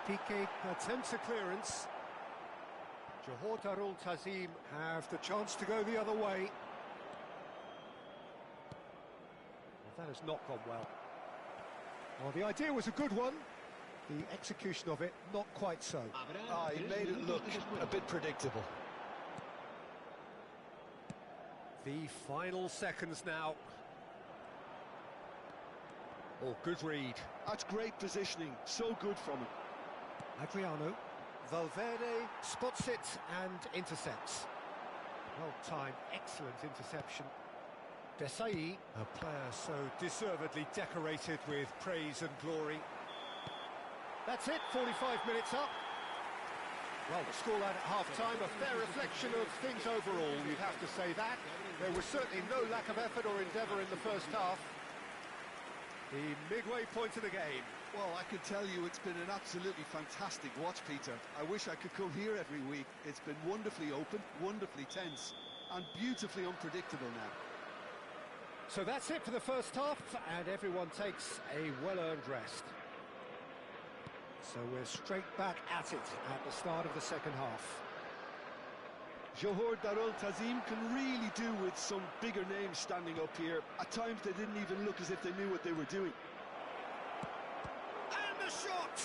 Piqué attempts a clearance. Johor Darul Tazim have the chance to go the other way. Well, that has not gone well. Well, the idea was a good one. The execution of it, not quite so. He made it look a bit predictable. The final seconds now. Oh, good read. That's great positioning, so good from him. Adriano. Valverde spots it and intercepts. Well-timed, excellent interception. Desai, a player so deservedly decorated with praise and glory. That's it, 45 minutes up. Well, the scoreline at half-time, a fair reflection of things overall, you'd have to say that. There was certainly no lack of effort or endeavour in the first half. The midway point of the game. Well, I can tell you it's been an absolutely fantastic watch, Peter. I wish I could come here every week. It's been wonderfully open, wonderfully tense, and beautifully unpredictable now. So that's it for the first half, and everyone takes a well-earned rest. So we're straight back at it at the start of the second half. Johor Darul Tazim can really do with some bigger names standing up here. At times they didn't even look as if they knew what they were doing. And the shot!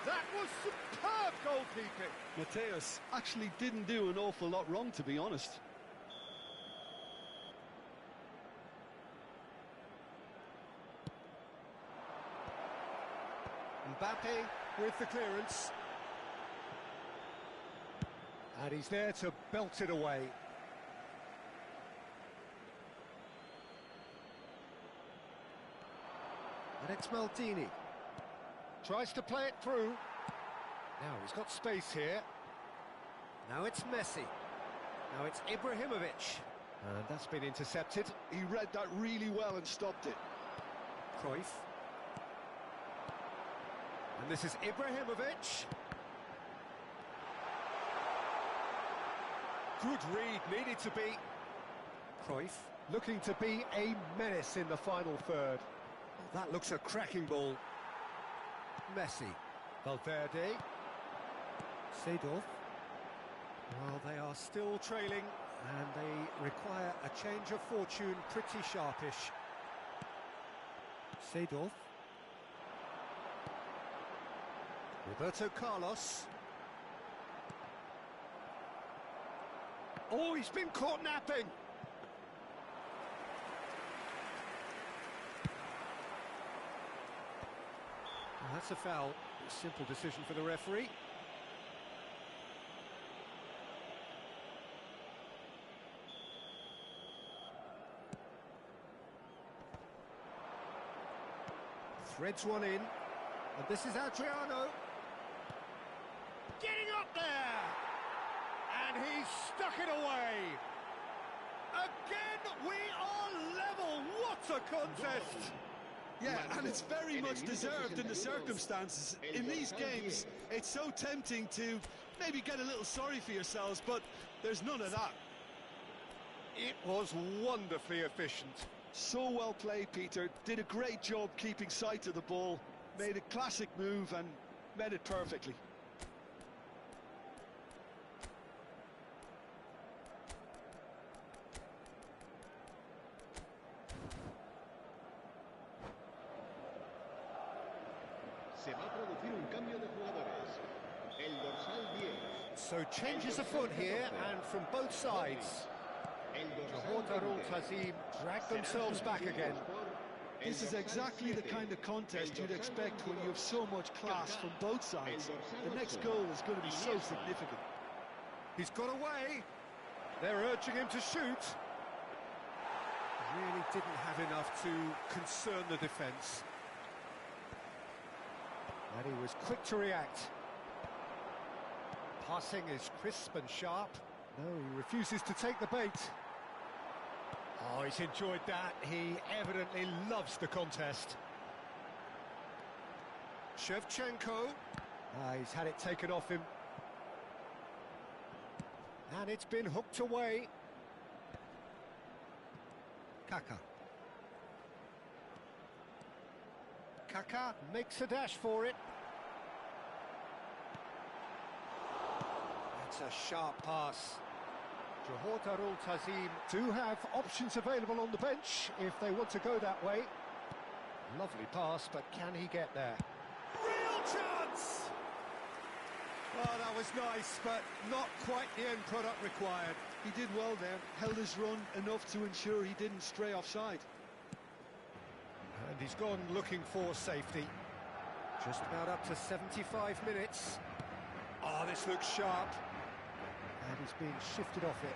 That was superb goalkeeping. Mateus actually didn't do an awful lot wrong, to be honest. Mbappe with the clearance. And he's there to belt it away. And it's Maldini. Tries to play it through. Now he's got space here. Now it's Messi. Now it's Ibrahimovic. And that's been intercepted. He read that really well and stopped it. Cruyff. And this is Ibrahimovic. Good read, needed to be. Cruyff looking to be a menace in the final third. Oh, that looks a cracking ball. Messi. Valverde. Seedorf. Well, they are still trailing, and they require a change of fortune pretty sharpish. Seedorf. Roberto Carlos. Oh, he's been caught napping. Well, that's a foul. A simple decision for the referee. Threads one in. And this is Adriano. Getting up there! And he's stuck it away. Again, we are level. What a contest! Yeah, and it's very much deserved in the circumstances. In these games, it's so tempting to maybe get a little sorry for yourselves, but there's none of that. It was wonderfully efficient. So well played, Peter. Did a great job keeping sight of the ball. Made a classic move and met it perfectly. Se va a producir un cambio de jugadores. El dorsal 10. So changes afoot here, and from both sides. Johor Darul Tazim drag themselves back again. This is exactly the kind of contest you'd expect when you have so much class from both sides. The next goal is going to be so significant. He's got away. They're urging him to shoot. Really didn't have enough to concern the defence. And he was quick to react. Passing is crisp and sharp. No, he refuses to take the bait. Oh, he's enjoyed that. He evidently loves the contest. Shevchenko. He's had it taken off him. And it's been hooked away. Kaka. Kaka makes a dash for it. That's a sharp pass. Johor Darul Tazim do have options available on the bench if they want to go that way. Lovely pass, but can he get there? Real chance! Oh, that was nice, but not quite the end product required. He did well there, held his run enough to ensure he didn't stray offside. And he's gone looking for safety. Just about up to 75 minutes. Oh, this looks sharp. And he's being shifted off it.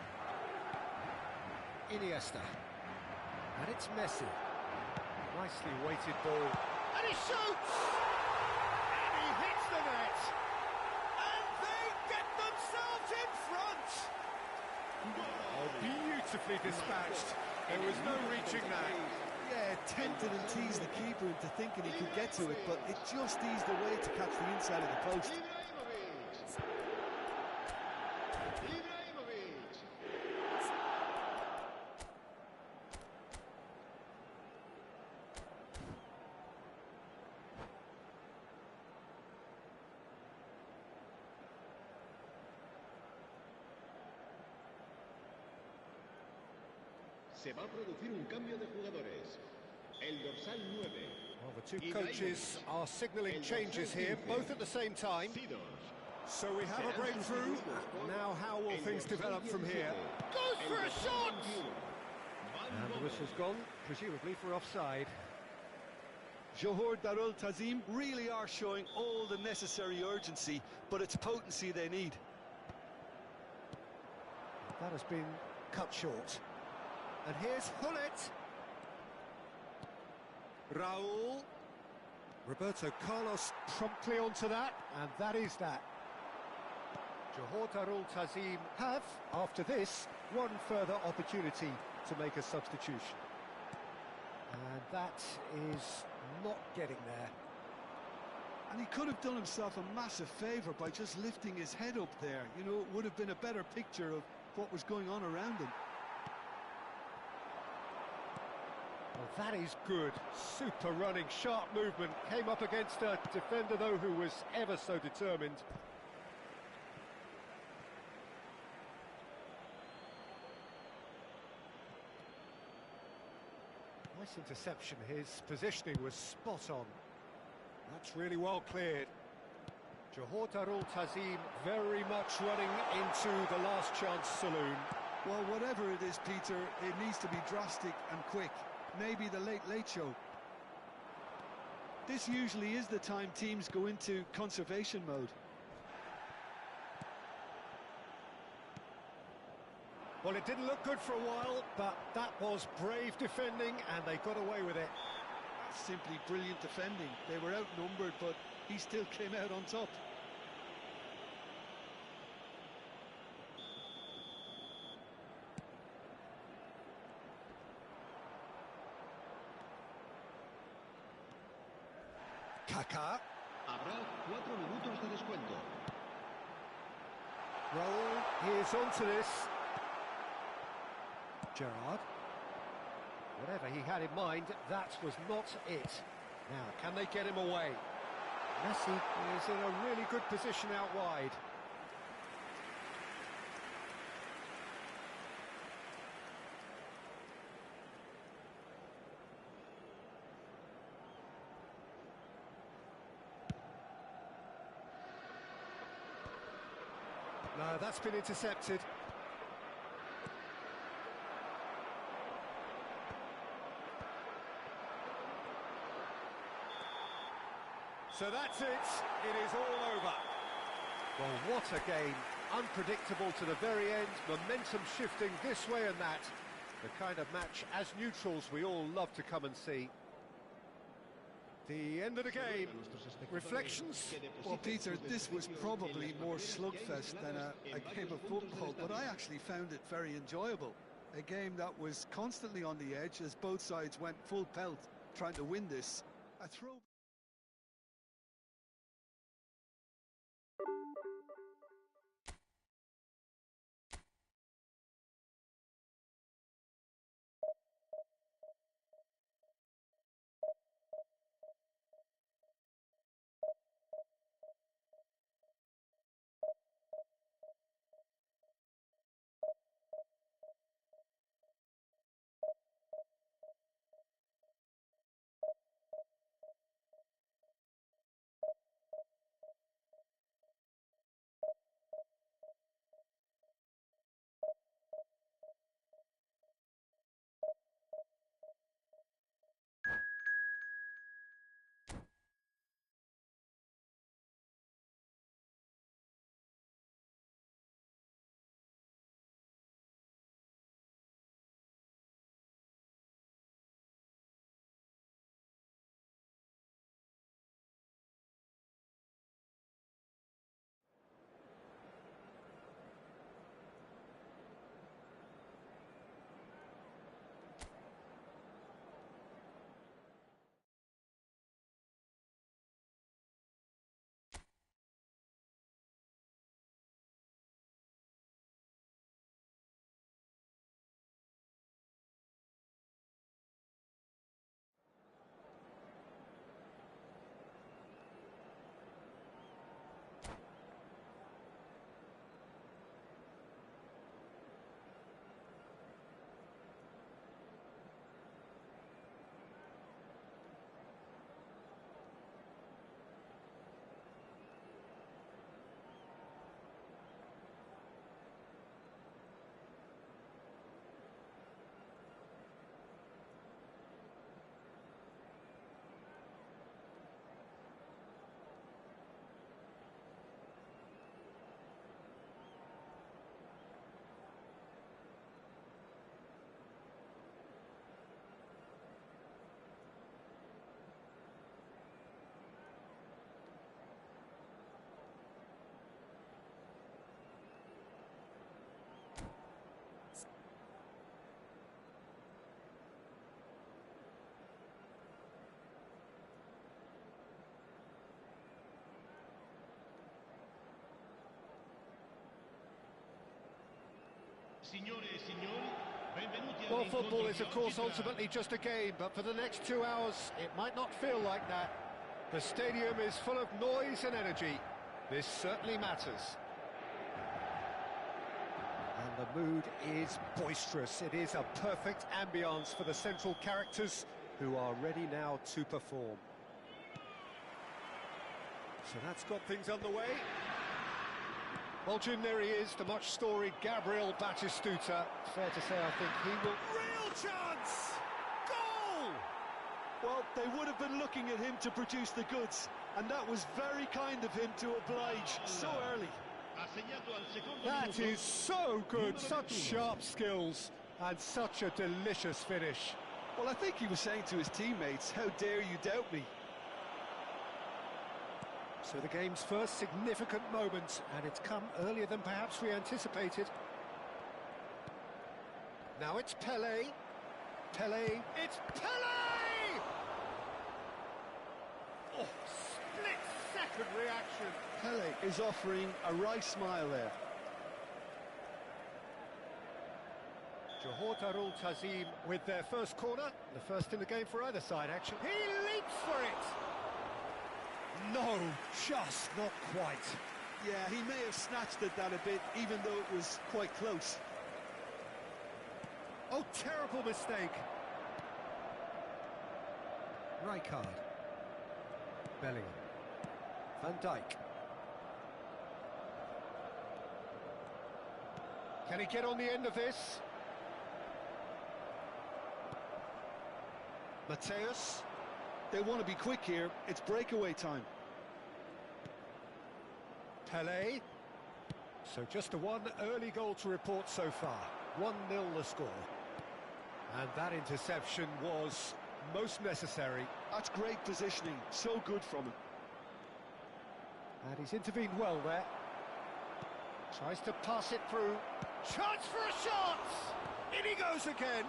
Iniesta. And it's Messi. Nicely weighted ball. And he shoots! And he hits the net! And they get themselves in front! Oh, beautifully dispatched. There was no reaching that. Yeah, tempted and teased the keeper into thinking he could get to it, but it just eased away to catch the inside of the post. Se va a producir un cambio de jugadores. El dorsal 9. Well, the two coaches are signalling changes here, both at the same time. So we have a breakthrough. Now how will things develop from here? Goes for a shot! And the whistle's gone, presumably for offside. Johor Darul Tazim really are showing all the necessary urgency, but it's potency they need. That has been cut short. And here's Hullet. Raul. Roberto Carlos promptly onto that, and that is that. Johor Darul Tazim have, after this, one further opportunity to make a substitution. And that is not getting there. And he could have done himself a massive favour by just lifting his head up there. You know, it would have been a better picture of what was going on around him. Well, that is good. Super running, sharp movement. Came up against a defender, though, who was ever so determined. Nice interception. His positioning was spot on. That's really well cleared. Johor Darul Tazim very much running into the last chance saloon. Well, whatever it is, Peter, it needs to be drastic and quick. Maybe the late show. This usually is the time teams go into conservation mode. Well, it didn't look good for a while, but that was brave defending, and they got away with it. That's simply brilliant defending. They were outnumbered, but he still came out on top. Kaka. Habrá 4 minutos de descuento. Raul, he is onto this. Gerrard. Whatever he had in mind, that was not it. Now, can they get him away? Messi is in a really good position out wide. No, that's been intercepted. So that's it. It is all over. Well, what a game. Unpredictable to the very end. Momentum shifting this way and that. The kind of match, as neutrals, we all love to come and see. The end of the game. Reflections? Well, Peter, this was probably more slugfest than a game of football, but I actually found it very enjoyable. A game that was constantly on the edge as both sides went full pelt trying to win this. A throw. Well, football is, of course, ultimately just a game, but for the next 2 hours, it might not feel like that. The stadium is full of noise and energy. This certainly matters. And the mood is boisterous. It is a perfect ambience for the central characters who are ready now to perform. So that's got things underway. Well, Jim, there he is, the much storied Gabriel Batistuta. Fair to say, I think he will... Real chance! Goal! Well, they would have been looking at him to produce the goods, and that was very kind of him to oblige so early. That is so good, such sharp skills, and such a delicious finish. Well, I think he was saying to his teammates, how dare you doubt me? So the game's first significant moment, and it's come earlier than perhaps we anticipated. Now it's Pele. Pele. It's Pele! Oh, split-second reaction. Pele is offering a wry smile there. Johor Darul Tazim with their first corner. The first in the game for either side, actually. He leaps for it! No, just not quite. Yeah, he may have snatched at that a bit, even though it was quite close. Oh, terrible mistake. Rijkaard. Bellingham. Van Dijk. Can he get on the end of this? Mateus. They want to be quick here. It's breakaway time. Pele. So just the one early goal to report so far. 1-0 the score. And that interception was most necessary. That's great positioning, so good from him. And he's intervened well there. Tries to pass it through. Chance for a shot! In he goes again.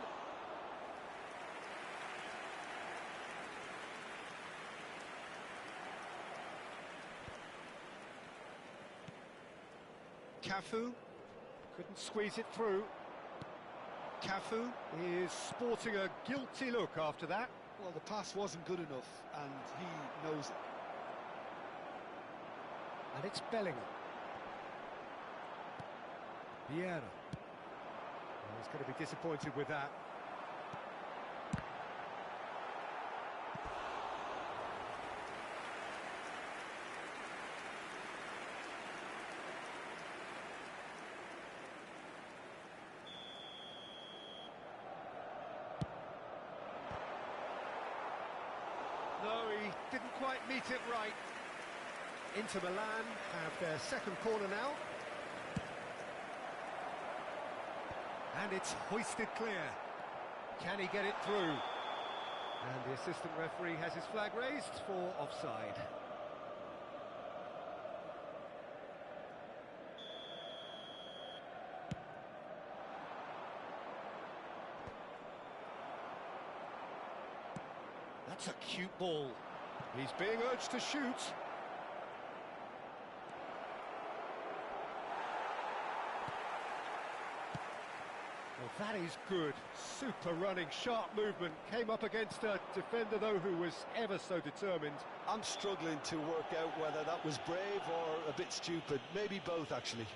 Cafu couldn't squeeze it through. Cafu is sporting a guilty look after that. Well, the pass wasn't good enough, and he knows it. And it's Bellingham. Vieira. Well, he's going to be disappointed with that. No, he didn't quite meet it right. Inter Milan have their second corner now. And it's hoisted clear. Can he get it through? And the assistant referee has his flag raised for offside. That's a cute ball. He's being urged to shoot. Well, that is good. Super running, sharp movement. Came up against a defender, though, who was ever so determined. I'm struggling to work out whether that was brave or a bit stupid. Maybe both, actually.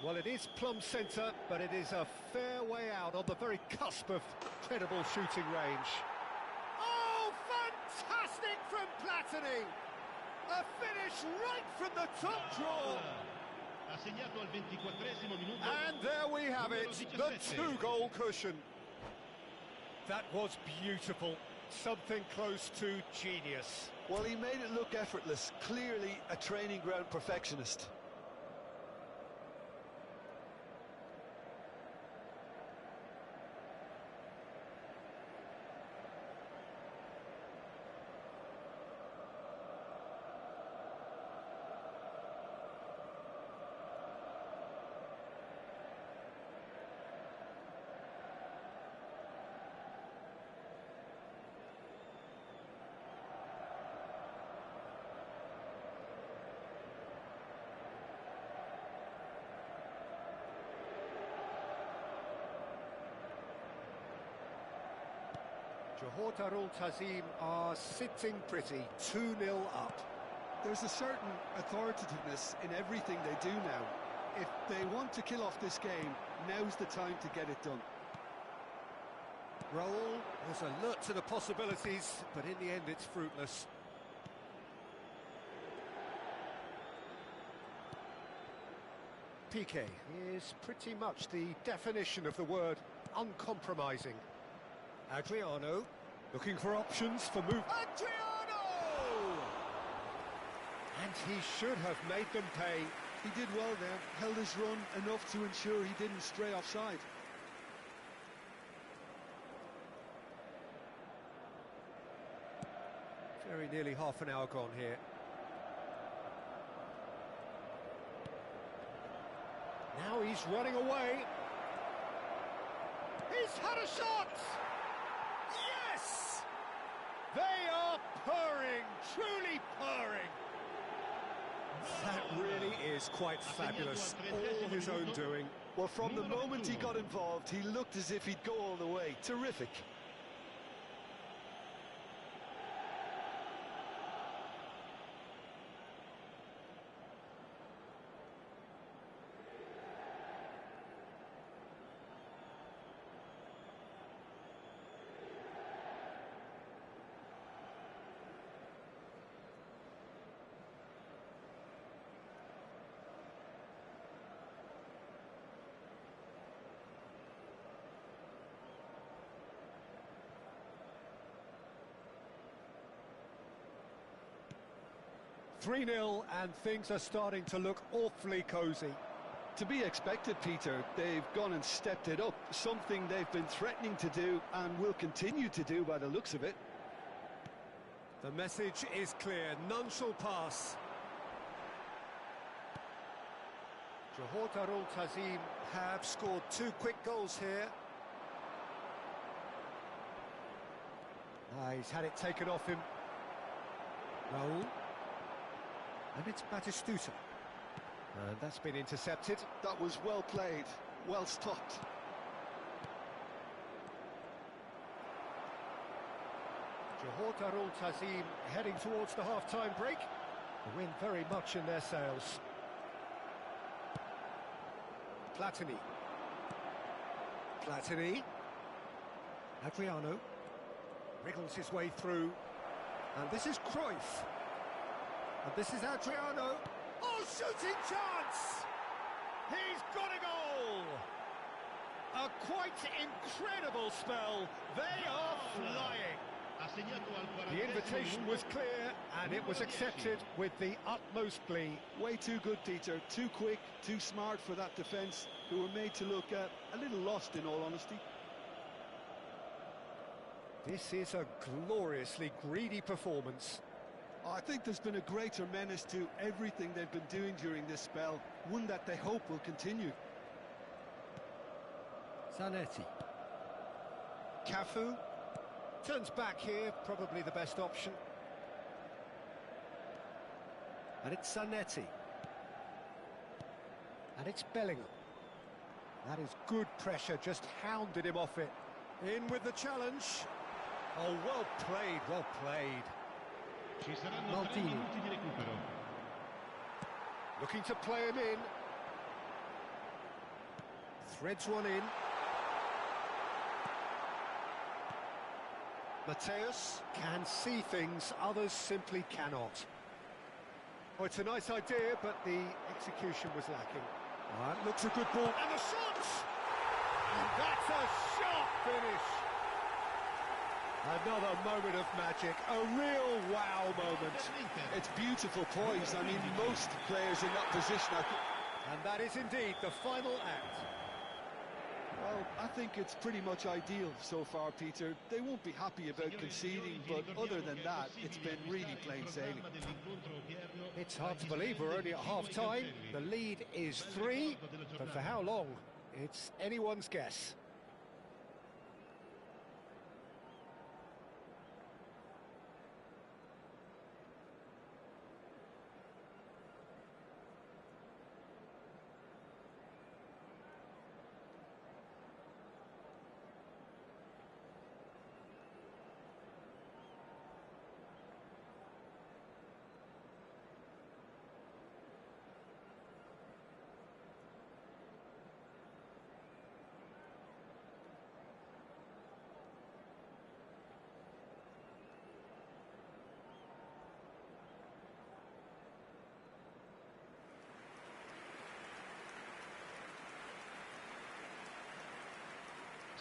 Well, it is plumb centre, but it is a fair way out on the very cusp of credible shooting range. Oh, fantastic from Platini! A finish right from the top draw! And there we have it, the two-goal cushion. That was beautiful, something close to genius. Well, he made it look effortless, clearly a training ground perfectionist. Johor Darul Tazim are sitting pretty, 2-0 up. There's a certain authoritativeness in everything they do now. If they want to kill off this game, now's the time to get it done. Raul was alert to the possibilities, but in the end it's fruitless. Piqué is pretty much the definition of the word uncompromising. Adriano looking for options for move. Adriano! And he should have made them pay. He did well there, held his run enough to ensure he didn't stray offside. Very nearly half an hour gone here. Now he's running away. He's had a shot! Yes! They are purring, truly purring. That really is quite fabulous, all his own doing. Well, from the moment he got involved, he looked as if he'd go all the way. Terrific. 3-0, and things are starting to look awfully cosy. To be expected, Peter. They've gone and stepped it up, something they've been threatening to do and will continue to do by the looks of it. The message is clear, none shall pass. Johor Darul Tazim have scored 2 quick goals here. He's had it taken off him. Raul. And it's Batistuta. And that's been intercepted. That was well played, well stopped. Johor Darul Tazim heading towards the half-time break. The wind very much in their sails. Platini. Adriano. Wriggles his way through. And this is Cruyff. And this is Adriano. Oh, shooting chance! He's got a goal! A quite incredible spell. They are flying. The invitation was clear, and it was accepted with the utmost glee. Way too good, Peter. Too quick, too smart for that defence, who were made to look a little lost, in all honesty. This is a gloriously greedy performance. I think there's been a greater menace to everything they've been doing during this spell, one that they hope will continue. Zanetti. Cafu. Turns back here, probably the best option. And it's Zanetti. And it's Bellingham. That is good pressure, just hounded him off it. In with the challenge. Oh, well played, well played. Maldini. Looking to play him in. Threads one in. Mateus can see things others simply cannot. Oh, it's a nice idea, but the execution was lacking. That looks a good ball. And the shot! And that's a sharp finish. Another moment of magic, a real wow moment. It's beautiful poise. I mean, most players in that position are... And that is indeed the final act. Well, I think it's pretty much ideal so far, Peter. They won't be happy about conceding, but other than that, it's been really plain sailing. It's hard to believe we're only at half-time. The lead is 3, but for how long? It's anyone's guess.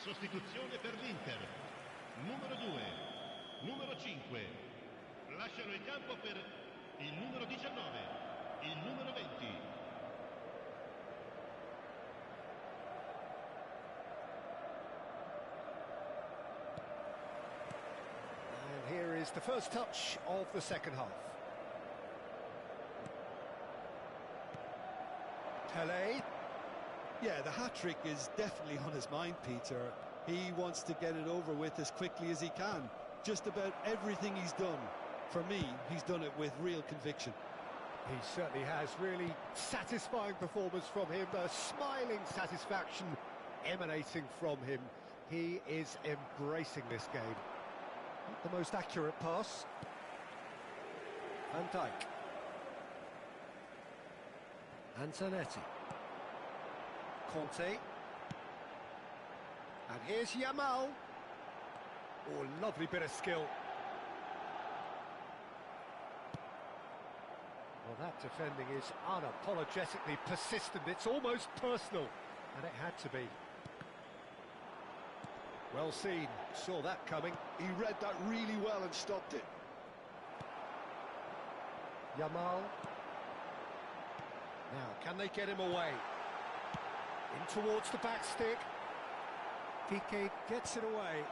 Sostituzione per l'Inter. Numero 2, numero 5. Lasciano il campo per il numero 19, il numero 20. And here is the first touch of the second half. Pele. Yeah, the hat-trick is definitely on his mind, Peter. He wants to get it over with as quickly as he can. Just about everything he's done, for me, he's done it with real conviction. He certainly has. Really satisfying performance from him. A smiling satisfaction emanating from him. He is embracing this game. Not the most accurate pass. Van Dijk. And Zanetti. Conte. And here's Yamal. Oh, lovely bit of skill. Well, that defending is unapologetically persistent. It's almost personal, and it had to be. Well seen. Saw that coming. He read that really well and stopped it. Yamal. Now, can they get him away? In towards the back stick. Piqué gets it away.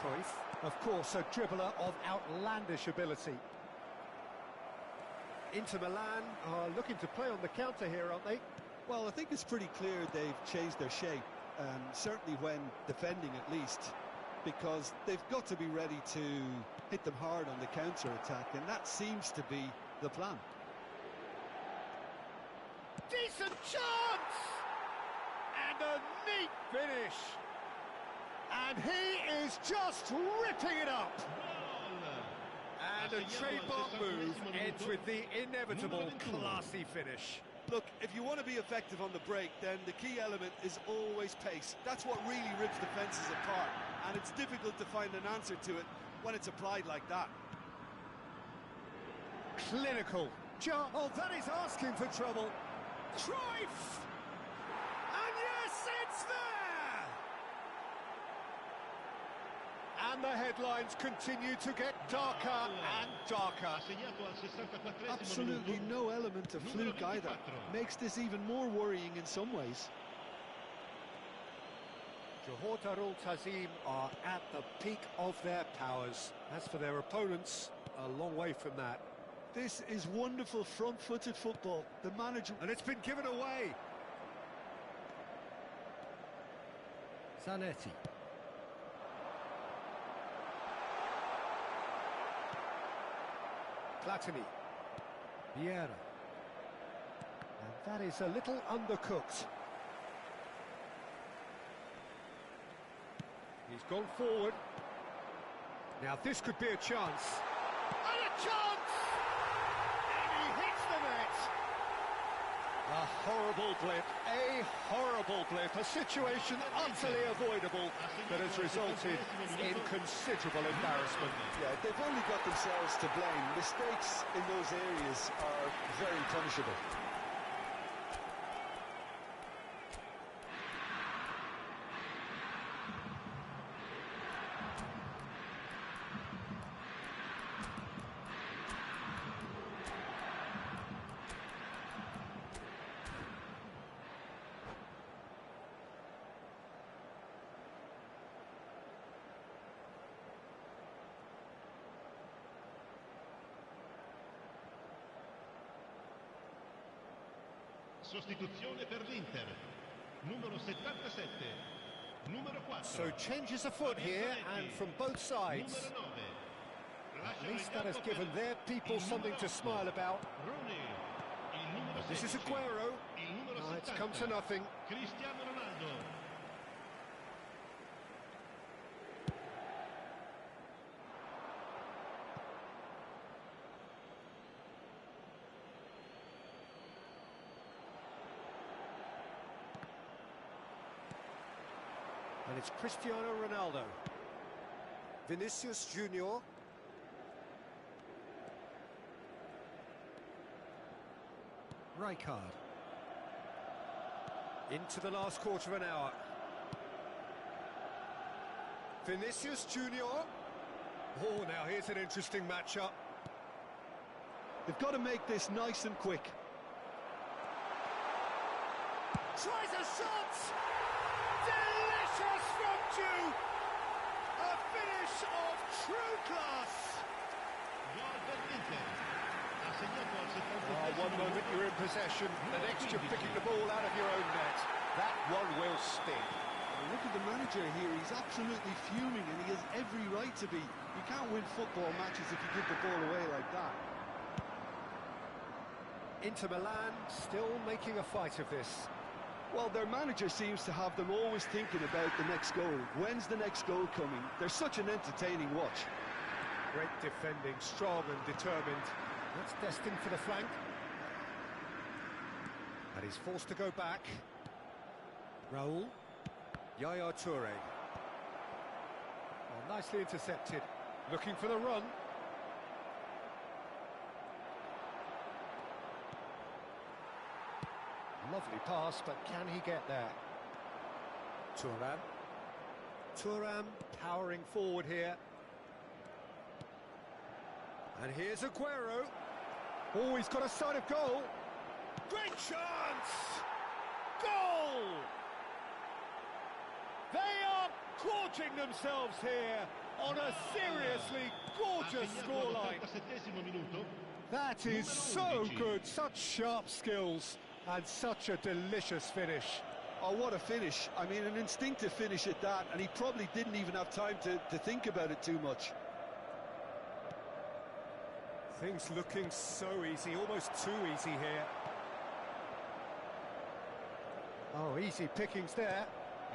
Cruyff, of course, a dribbler of outlandish ability. Inter Milan are looking to play on the counter here, aren't they? Well, I think it's pretty clear they've changed their shape, certainly when defending at least, because they've got to be ready to hit them hard on the counter-attack, and that seems to be the plan. Decent chance! And a neat finish! And he is just ripping it up! And a trademark move ends with the inevitable classy finish. Look, if you want to be effective on the break, then the key element is always pace. That's what really rips defences apart, and it's difficult to find an answer to it when it's applied like that. Clinical. Oh, that is asking for trouble. Cruyff! And yes, it's there! And the headlines continue to get darker and darker. Absolutely no element of fluke either. Makes this even more worrying in some ways. Johor Darul Ta'zim are at the peak of their powers. As for their opponents, a long way from that. This is wonderful front-footed football. The manager... And it's been given away. Zanetti. Platini. Vieira. And that is a little undercooked. He's gone forward. Now this could be a chance. And a chance! And he hits the net! A horrible blip, a situation utterly avoidable that has resulted in considerable embarrassment. Yeah, they've only got themselves to blame. Mistakes in those areas are very punishable. Sostituzione per l'Inter. Numero 77. Numero 4. So changes afoot here, and from both sides. At least that has given their people something to smile about. This is Aguero. No, it's come to nothing. Cristiano Ronaldo. And it's Cristiano Ronaldo. Vinicius Junior. Rijkaard. Into the last quarter of an hour. Vinicius Junior. Oh, now here's an interesting matchup. They've got to make this nice and quick. Tries a shot! Delicious from Ju! A finish of true class! One moment you're in possession, the next you're picking the ball out of your own net. That one will sting. Look at the manager here, he's absolutely fuming and he has every right to be. You can't win football matches if you give the ball away like that. Inter Milan still making a fight of this. Well, their manager seems to have them always thinking about the next goal. When's the next goal coming? They're such an entertaining watch. Great defending, strong and determined. That's destined for the flank. And he's forced to go back. Raul. Yaya Toure. Oh, nicely intercepted. Looking for the run. Lovely pass, but can he get there? Thuram. Thuram powering forward here. And here's Aguero. Oh, he's got a sight of goal. Great chance! Goal! They are gorging themselves here on a seriously gorgeous scoreline. That is so good, such sharp skills and such a delicious finish. Oh, what a finish. I mean, an instinctive finish at that, and he probably didn't even have time to think about it too much. Things looking so easy, almost too easy here. Oh, easy pickings there.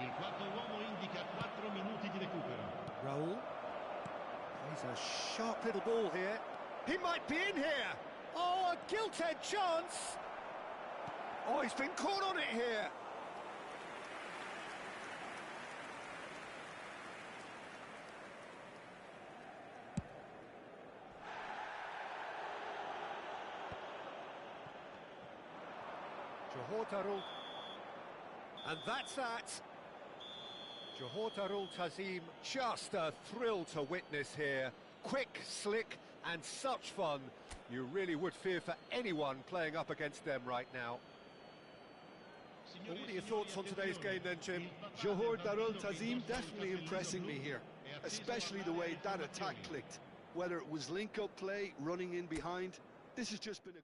Il quarto uomo indica 4 minuti di recupero. Raul. Plays a sharp little ball here. He might be in here. Oh, a gilt-edged chance. Oh, he's been caught on it here. Johor Darul. And that's that. Johor Darul Tazim, just a thrill to witness here. Quick, slick, and such fun. You really would fear for anyone playing up against them right now. What are your thoughts on today's game then, Jim? Johor Darul Tazim definitely impressing me here, especially the way that attack clicked. Whether it was link-up play, running in behind, this has just been a...